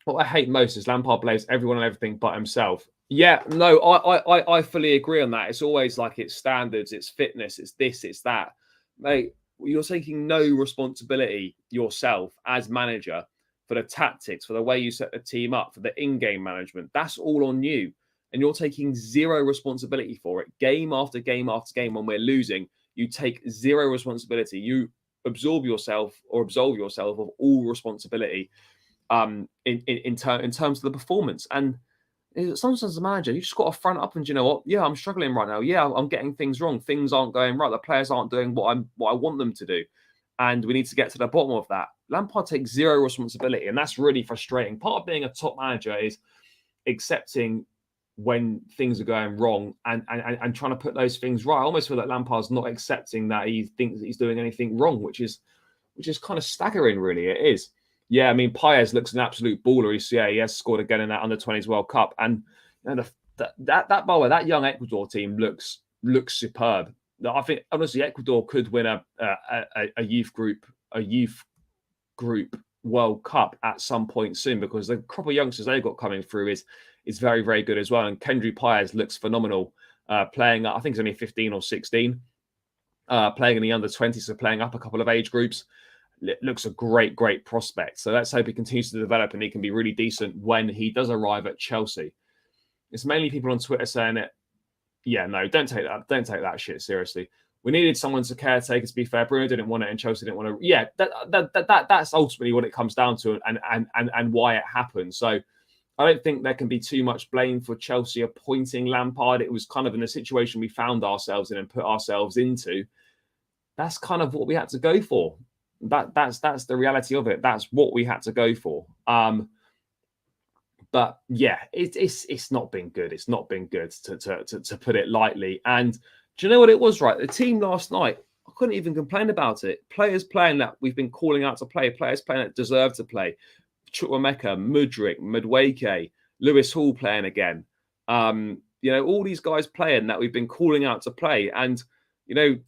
What I hate most is Lampard blames everyone and everything but himself. Yeah, no, I fully agree on that. It's always like it's standards, it's fitness, it's this, it's that. Mate, you're taking no responsibility yourself as manager for the tactics, for the way you set the team up, for the in-game management. That's all on you. And you're taking zero responsibility for it. Game after game after game when we're losing, you take zero responsibility. You absolve yourself of all responsibility in terms of the performance. And sometimes as a manager, you just got to front up and, you know what? Yeah, I'm struggling right now. Yeah, I'm getting things wrong. Things aren't going right. The players aren't doing what I want them to do. And we need to get to the bottom of that. Lampard takes zero responsibility, and that's really frustrating. Part of being a top manager is accepting when things are going wrong and trying to put those things right. I almost feel like Lampard's not accepting that he thinks that he's doing anything wrong, which is kind of staggering, really. It is. Yeah, I mean, Paez looks an absolute baller. He has scored again in that Under-20s World Cup. And that young Ecuador team looks superb. I think, honestly, Ecuador could win a youth group World Cup at some point soon, because the crop of youngsters they've got coming through is very, very good as well. And Kendry Paez looks phenomenal, playing, I think he's only 15 or 16, playing in the Under-20s, so playing up a couple of age groups. Looks a great, great prospect. So let's hope he continues to develop and he can be really decent when he does arrive at Chelsea. It's mainly people on Twitter saying it. Yeah, no, don't take that shit seriously. We needed someone to caretake. To be fair, Bruno didn't want it, and Chelsea didn't want to. Yeah, that's ultimately what it comes down to, and why it happened. So I don't think there can be too much blame for Chelsea appointing Lampard. It was kind of in a situation we found ourselves in and put ourselves into. That's kind of what we had to go for. That's the reality of it. That's what we had to go for. But yeah, it's not been good. It's not been good to put it lightly. And do you know what it was, right? The team last night, I couldn't even complain about it. Players playing that we've been calling out to play, players playing that deserve to play. Chukwuemeka, Mudryk, Madueke, Lewis Hall playing again. All these guys playing that we've been calling out to play. And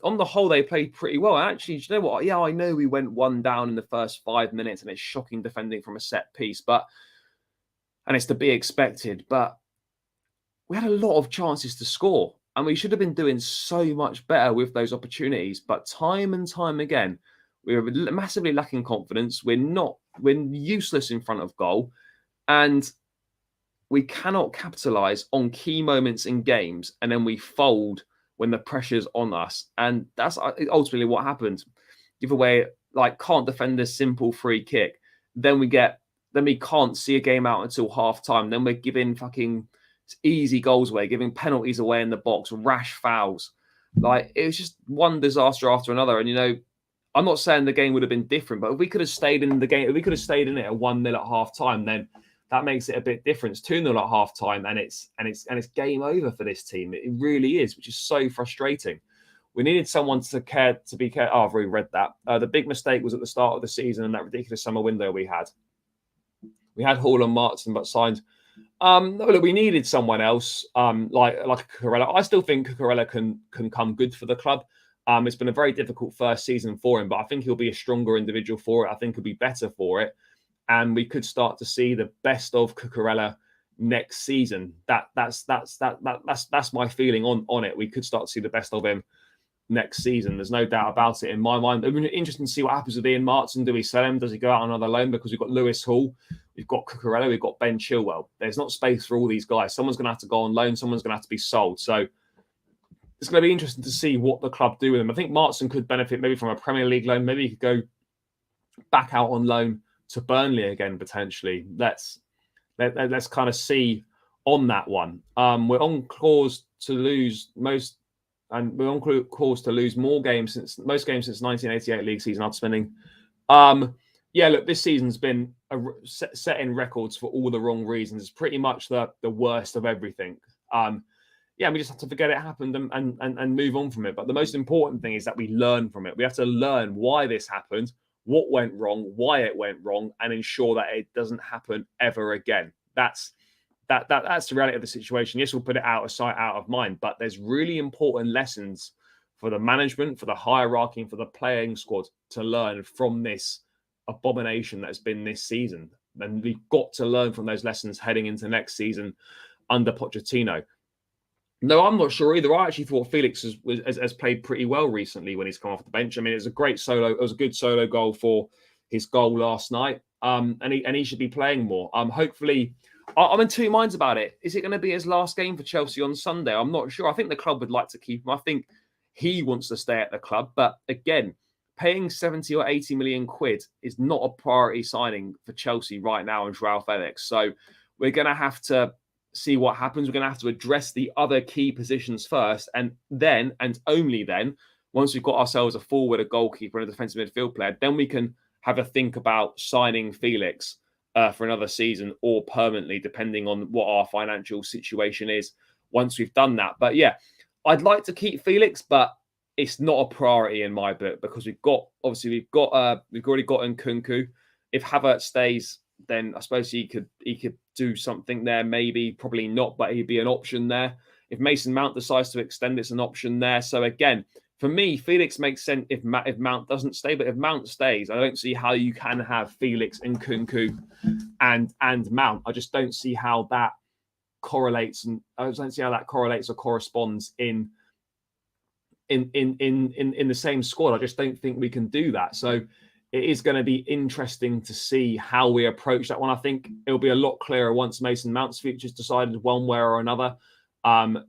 on the whole, they played pretty well. And actually, do you know what? Yeah, I know we went 1 down in the first 5 minutes, and it's shocking defending from a set piece, and it's to be expected. But we had a lot of chances to score, and we should have been doing so much better with those opportunities. But time and time again, we were massively lacking confidence. We're useless in front of goal, and we cannot capitalize on key moments in games, and then we fold when the pressure's on us. And that's ultimately what happened. Give away, can't defend a simple free kick. Then we can't see a game out until half time. Then we're giving fucking easy goals away, giving penalties away in the box, rash fouls. It was just one disaster after another. And, I'm not saying the game would have been different, but if we could have stayed in the game, if we could have stayed in it at 1-0 at half time, then that makes it a bit different. It's 2-0 at half time, and it's game over for this team. It really is, which is so frustrating. We needed someone to be care. Oh, I've already read that. The big mistake was at the start of the season and that ridiculous summer window we had. We had Hall and Martin, but signed. No, look, we needed someone else, like a Cucurella. I still think Cucurella can come good for the club. It's been a very difficult first season for him, but I think he'll be a stronger individual for it. I think he'll be better for it. And we could start to see the best of Cucurella next season. That's my feeling on it. We could start to see the best of him next season. There's no doubt about it in my mind. It'll be interesting to see what happens with Ian Martin. Do we sell him? Does he go out on another loan? Because we've got Lewis Hall, we've got Cucurella, we've got Ben Chilwell. There's not space for all these guys. Someone's going to have to go on loan. Someone's going to have to be sold. So it's going to be interesting to see what the club do with him. I think Martin could benefit maybe from a Premier League loan. Maybe he could go back out on loan to Burnley again, potentially. Let's kind of see on that one. We're on course to lose more games since 1988 league season after spending. Look, this season's been setting records for all the wrong reasons. It's pretty much the worst of everything. We just have to forget it happened and move on from it. But the most important thing is that we learn from it. We have to learn why this happened, what went wrong, why it went wrong, and ensure that it doesn't happen ever again. That's the reality of the situation. Yes, we'll put it out of sight, out of mind, but there's really important lessons for the management, for the hierarchy, and for the playing squad to learn from this abomination that's been this season. And we've got to learn from those lessons heading into next season under Pochettino. No, I'm not sure either. I actually thought Felix has played pretty well recently when he's come off the bench. I mean, it was a good solo goal for his goal last night. And he should be playing more. Hopefully, I'm in two minds about it. Is it going to be his last game for Chelsea on Sunday? I'm not sure. I think the club would like to keep him. I think he wants to stay at the club. But again, paying 70 or 80 million quid is not a priority signing for Chelsea right now in Joao Felix. So we're going to have to see what happens. We're going to have to address the other key positions first. And then, and only then, once we've got ourselves a forward, a goalkeeper, and a defensive midfield player, then we can have a think about signing Felix for another season or permanently, depending on what our financial situation is once we've done that. But yeah, I'd like to keep Felix, but it's not a priority in my book because we've already got Nkunku. If Havertz stays, then I suppose he could do something there, maybe, probably not, but he'd be an option there. If Mason Mount decides to extend, it's an option there. So again, for me, Felix makes sense if Mount doesn't stay, but if Mount stays, I don't see how you can have Felix and Nkunku and Mount. I just don't see how that correlates, and I don't see how that correlates or corresponds in the same squad. I just don't think we can do that. So it is going to be interesting to see how we approach that one. I think it'll be a lot clearer once Mason Mount's future is decided one way or another.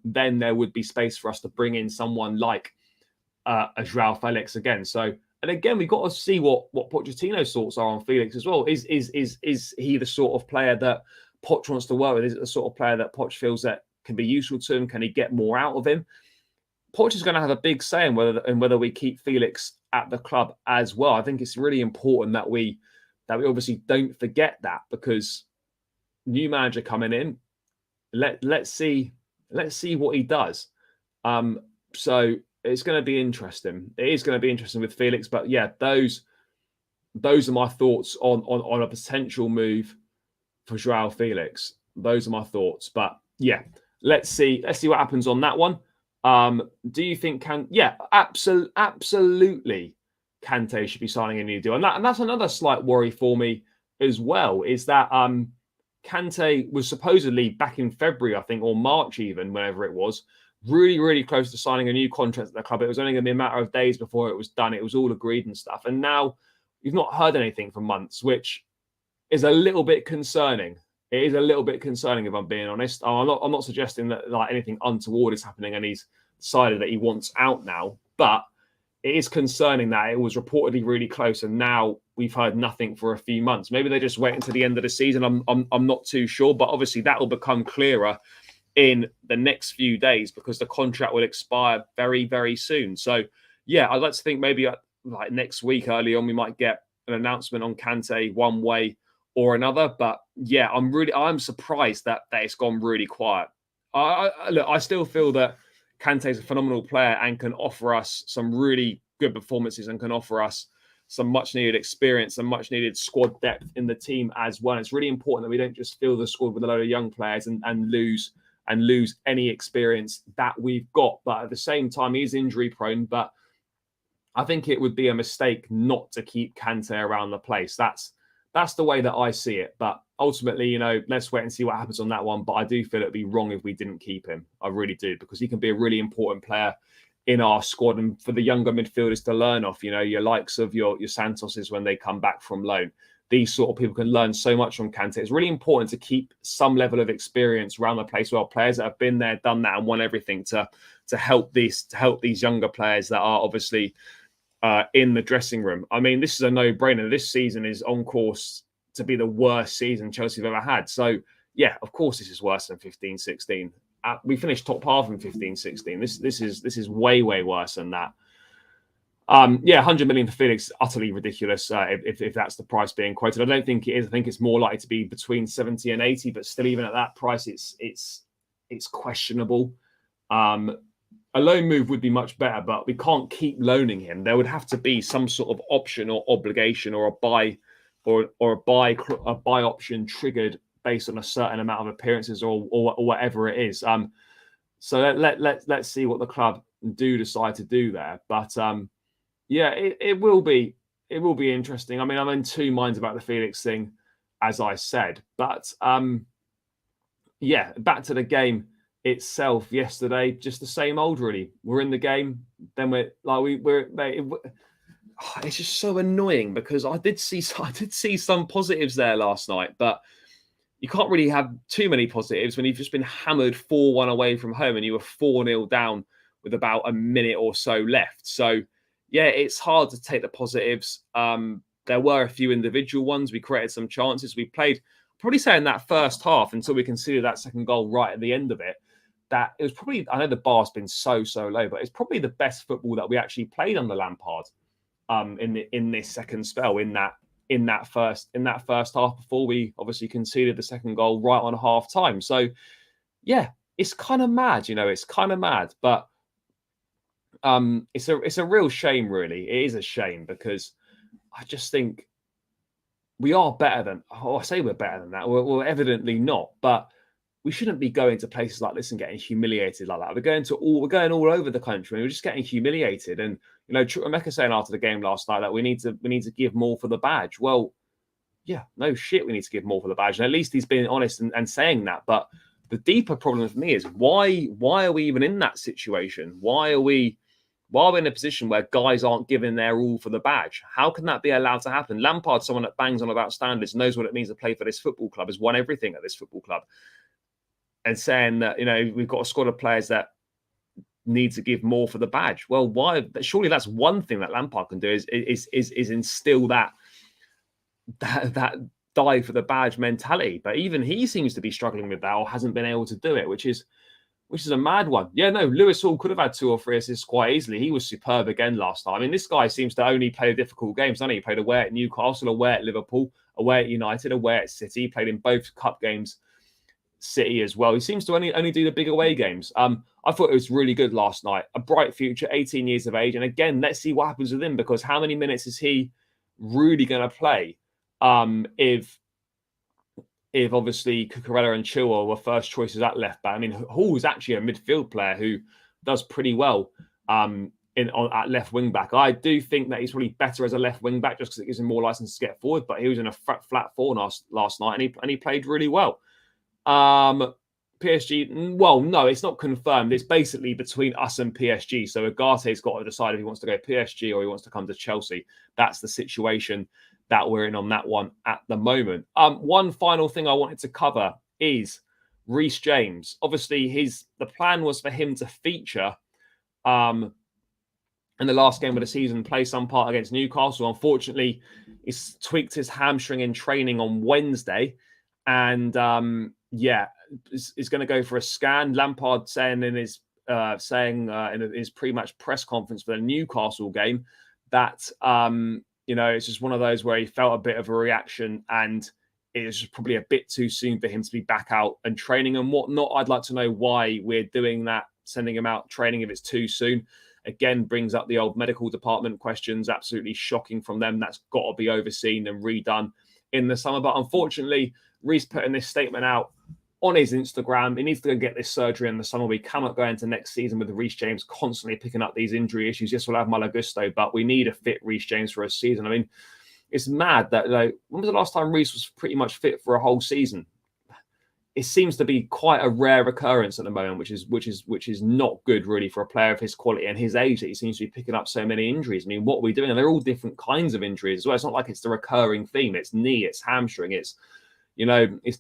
Then there would be space for us to bring in someone like a Joao Felix again. So, and again, we've got to see what Pochettino's thoughts are on Felix as well. Is he the sort of player that Poch wants to work with? Is it the sort of player that Poch feels that can be useful to him? Can he get more out of him? Poch is going to have a big say in whether we keep Felix at the club as well. I think it's really important that we obviously don't forget that, because new manager coming in, let's see what he does. So it's going to be interesting. It is going to be interesting with Felix, but yeah, those are my thoughts on a potential move for Joao Felix. Those are my thoughts, but yeah, let's see what happens on that one. Do you think absolutely Kante should be signing a new deal. And that's another slight worry for me as well, is that Kante was supposedly back in February, I think, or March even, whenever it was, really, really close to signing a new contract at the club. It was only going to be a matter of days before it was done. It was all agreed and stuff. And now you've not heard anything for months, which is a little bit concerning. It is a little bit concerning, if I'm being honest. I'm not suggesting that like anything untoward is happening and he's decided that he wants out now, but it is concerning that it was reportedly really close and now we've heard nothing for a few months. Maybe they just wait until the end of the season. I'm not too sure, but obviously that will become clearer in the next few days because the contract will expire very, very soon. So yeah, I'd like to think maybe like next week early on we might get an announcement on Kante one way or another. But yeah, I'm surprised that it's gone really quiet. Look, I still feel that Kante is a phenomenal player and can offer us some really good performances and can offer us some much needed experience and much needed squad depth in the team as well. It's really important that we don't just fill the squad with a load of young players and lose any experience that we've got. But at the same time, he's injury prone. But I think it would be a mistake not to keep Kante around the place. That's the way that I see it. But ultimately, let's wait and see what happens on that one. But I do feel it'd be wrong if we didn't keep him. I really do, because he can be a really important player in our squad and for the younger midfielders to learn off. Your likes of your Santoses when they come back from loan. These sort of people can learn so much from Kante. It's really important to keep some level of experience around the place where players that have been there, done that, and won everything to help these younger players that are obviously in the dressing room. I mean, this is a no-brainer. This season is on course to be the worst season Chelsea have ever had. So, yeah, of course, this is worse than 15-16. We finished top half in 15-16. This is way, way worse than that. 100 million for Felix, utterly ridiculous if that's the price being quoted. I don't think it is. I think it's more likely to be between 70 and 80, but still, even at that price, it's questionable. A loan move would be much better, but we can't keep loaning him. There would have to be some sort of option or obligation or a buy option triggered based on a certain amount of appearances or whatever it is. So let's see what the club do decide to do there. But yeah, it will be interesting. I mean, I'm in two minds about the Felix thing, as I said. But yeah, back to the game itself yesterday, just the same old really. We're in the game, then it's just so annoying because I did see some positives there last night, but you can't really have too many positives when you've just been hammered 4-1 away from home and you were 4-0 down with about a minute or so left. So yeah, it's hard to take the positives. There were a few individual ones. We created some chances. We played, probably say in that first half, until we conceded that second goal right at the end of it, that it was probably, I know the bar's been so low, but it's probably the best football that we actually played under Lampard in this second spell, in that first half, before we obviously conceded the second goal right on half time. So yeah, it's kind of mad, it's kind of mad, but it's a real shame, really. It is a shame because I just think we are better than, I say we're better than that. We're evidently not, but we shouldn't be going to places like this and getting humiliated like that. We're going all over the country and we're just getting humiliated. And Emeka saying after the game last night that we need to give more for the badge. Well, yeah, no shit, we need to give more for the badge. And at least he's been honest and saying that. But the deeper problem for me is why are we even in that situation? Why are we in a position where guys aren't giving their all for the badge? How can that be allowed to happen? Lampard, someone that bangs on about standards, knows what it means to play for this football club, has won everything at this football club. And saying that, we've got a squad of players that need to give more for the badge. Well, why? Surely that's one thing that Lampard can do is instill that die for the badge mentality. But even he seems to be struggling with that or hasn't been able to do it, which is a mad one. Yeah, no, Lewis Hall could have had 2 or 3 assists quite easily. He was superb again last night. I mean, this guy seems to only play difficult games, doesn't he? He played away at Newcastle, away at Liverpool, away at United, away at City. He played in both cup games. City as well. He seems to only do the big away games. I thought it was really good last night. A bright future, 18 years of age. And again, let's see what happens with him, because how many minutes is he really going to play? If obviously Cucurella and Chilwell were first choices at left back. I mean, Hall is actually a midfield player who does pretty well at left wing back. I do think that he's probably better as a left wing back just because it gives him more license to get forward. But he was in a flat four last night, and he played really well. PSG, well, no, it's not confirmed. It's basically between us and PSG. So Ugarte's got to decide if he wants to go PSG or he wants to come to Chelsea. That's the situation that we're in on that one at the moment. One final thing I wanted to cover is Reece James. Obviously, the plan was for him to feature in the last game of the season, play some part against Newcastle. Unfortunately, he's tweaked his hamstring in training on Wednesday, and is going to go for a scan. Lampard saying in his pre-match press conference for the Newcastle game that it's just one of those where he felt a bit of a reaction, and it is probably a bit too soon for him to be back out and training and whatnot. I'd like to know why we're doing that, sending him out training if it's too soon. Again, brings up the old medical department questions. Absolutely shocking from them. That's got to be overseen and redone in the summer. But unfortunately, Reece putting this statement out on his Instagram. He needs to go get this surgery in the summer. We cannot go into next season with Reece James constantly picking up these injury issues. Yes, we'll have Malo Gusto, but we need a fit Reece James for a season. I mean, it's mad that when was the last time Reece was pretty much fit for a whole season? It seems to be quite a rare occurrence at the moment, which is not good really for a player of his quality and his age that he seems to be picking up so many injuries. I mean, what are we doing? And they're all different kinds of injuries as well. It's not like it's the recurring theme. It's knee, it's hamstring, it's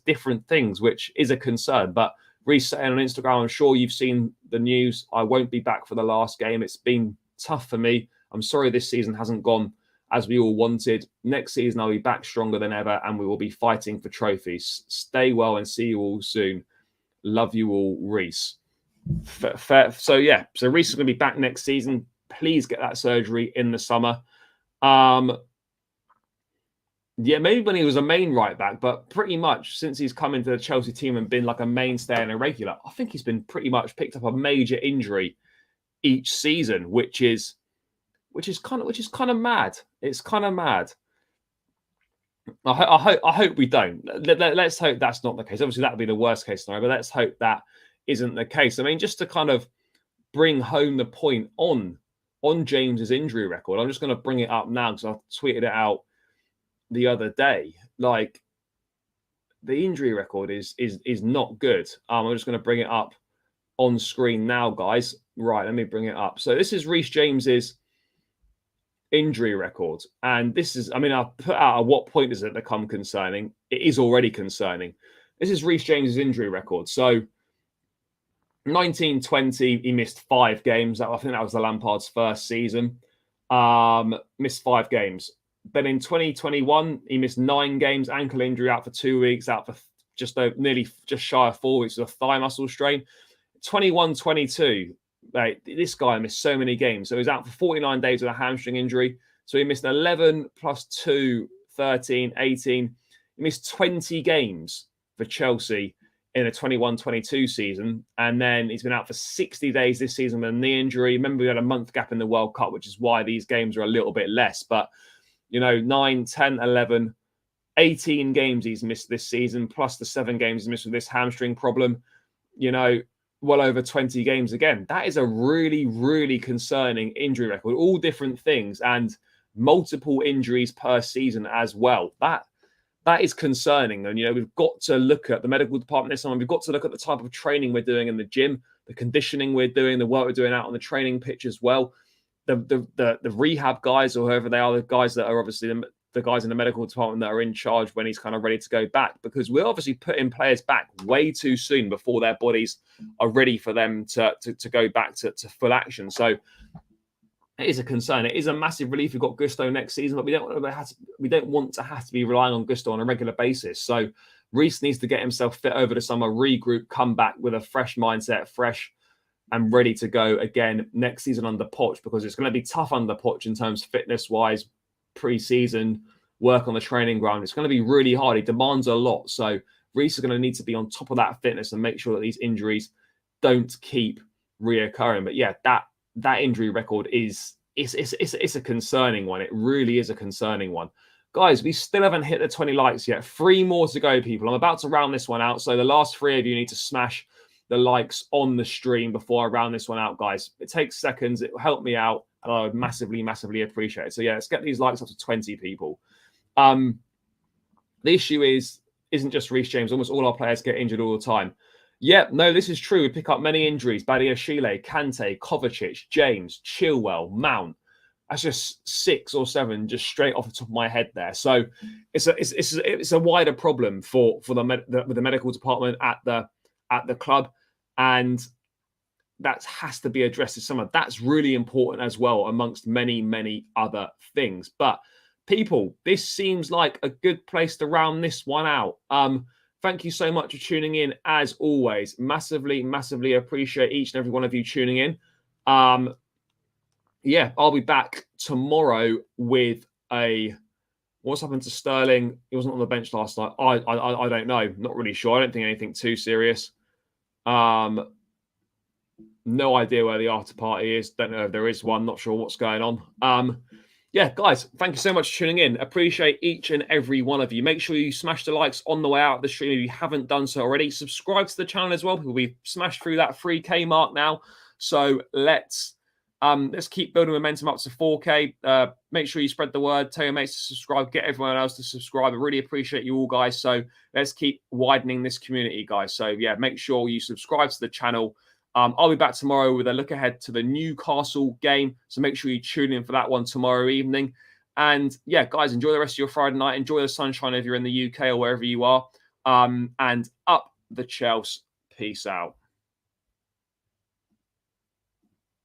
different things, which is a concern. But Reece saying on Instagram, I'm sure you've seen the news. I won't be back for the last game. It's been tough for me. I'm sorry this season hasn't gone as we all wanted. Next season, I'll be back stronger than ever, and we will be fighting for trophies. Stay well and see you all soon. Love you all, Reece. Fair. So Reece is going to be back next season. Please get that surgery in the summer. Maybe when he was a main right back, but pretty much since he's come into the Chelsea team and been like a mainstay and a regular, I think he's been pretty much picked up a major injury each season, which is kind of mad. It's kind of mad. I hope we don't. Let's hope that's not the case. Obviously, that would be the worst case scenario, but let's hope that isn't the case. I mean, just to kind of bring home the point on James's injury record, I'm just going to bring it up now because I tweeted it out the other day. Like, the injury record is not good. I'm just going to bring it up on screen now, guys. Right, let me bring it up. So this is Reece James's injury record, and this is, I mean, I'll put out at what point does it become concerning. It is already concerning. This is Reece James's injury record. So 1920, he missed 5 games. I think that was the Lampard's first season. Missed 5 games. Then in 2021, he missed 9 games, ankle injury, out for 2 weeks, out for just shy of 4 weeks with a thigh muscle strain. 21-22, this guy missed so many games. So he was out for 49 days with a hamstring injury. So he missed 11 plus 2, 13, 18. He missed 20 games for Chelsea in a 21-22 season. And then he's been out for 60 days this season with a knee injury. Remember, we had a month gap in the World Cup, which is why these games are a little bit less. But 9, 10, 11, 18 games he's missed this season, plus the 7 games he's missed with this hamstring problem. Well over 20 games again. That is a really, really concerning injury record. All different things and multiple injuries per season as well. That is concerning. And, we've got to look at the medical department this time. We've got to look at the type of training we're doing in the gym, the conditioning we're doing, the work we're doing out on the training pitch as well. The rehab guys, or whoever they are, the guys that are obviously the guys in the medical department that are in charge when he's kind of ready to go back, because we're obviously putting players back way too soon before their bodies are ready for them to go back to full action. So it is a concern. It is a massive relief we've got Gusto next season, but we don't want to have to be relying on Gusto on a regular basis. So Reece needs to get himself fit over the summer, regroup, come back with a fresh mindset, fresh and ready to go again next season under Poch, because it's going to be tough under Poch in terms of fitness-wise, pre-season, work on the training ground. It's going to be really hard. He demands a lot. So Reece is going to need to be on top of that fitness and make sure that these injuries don't keep reoccurring. But yeah, that injury record it's a concerning one. It really is a concerning one. Guys, we still haven't hit the 20 likes yet. 3 more to go, people. I'm about to round this one out. So the last 3 of you need to smash the likes on the stream before I round this one out, guys. It takes seconds. It will help me out, and I would massively, massively appreciate it. So yeah, let's get these likes up to 20 people. The issue isn't just Reece James. Almost all our players get injured all the time. Yeah, no, this is true. We pick up many injuries. Badiashile, Kante, Kovacic, James, Chilwell, Mount. That's just 6 or 7 just straight off the top of my head there. So it's a wider problem for the medical department at the club, and that has to be addressed as someone. That's really important as well, amongst many, many other things. But people, this seems like a good place to round this one out. Thank you so much for tuning in, as always. Massively, massively appreciate each and every one of you tuning in. Yeah, I'll be back tomorrow with what's happened to Sterling? He wasn't on the bench last night. I don't know. Not really sure. I don't think anything too serious. No idea where the after party is. Don't know if there is one. Not sure what's going on. Yeah, guys, thank you so much for tuning in. Appreciate each and every one of you. Make sure you smash the likes on the way out of the stream if you haven't done so already. Subscribe to the channel as well. We've smashed through that 3K mark now. So let's keep building momentum up to 4K. Make sure you spread the word. Tell your mates to subscribe. Get everyone else to subscribe. I really appreciate you all, guys. So let's keep widening this community, guys. So yeah, make sure you subscribe to the channel. I'll be back tomorrow with a look ahead to the Newcastle game. So make sure you tune in for that one tomorrow evening. And yeah, guys, enjoy the rest of your Friday night. Enjoy the sunshine if you're in the UK or wherever you are. And up the Chelsea. Peace out.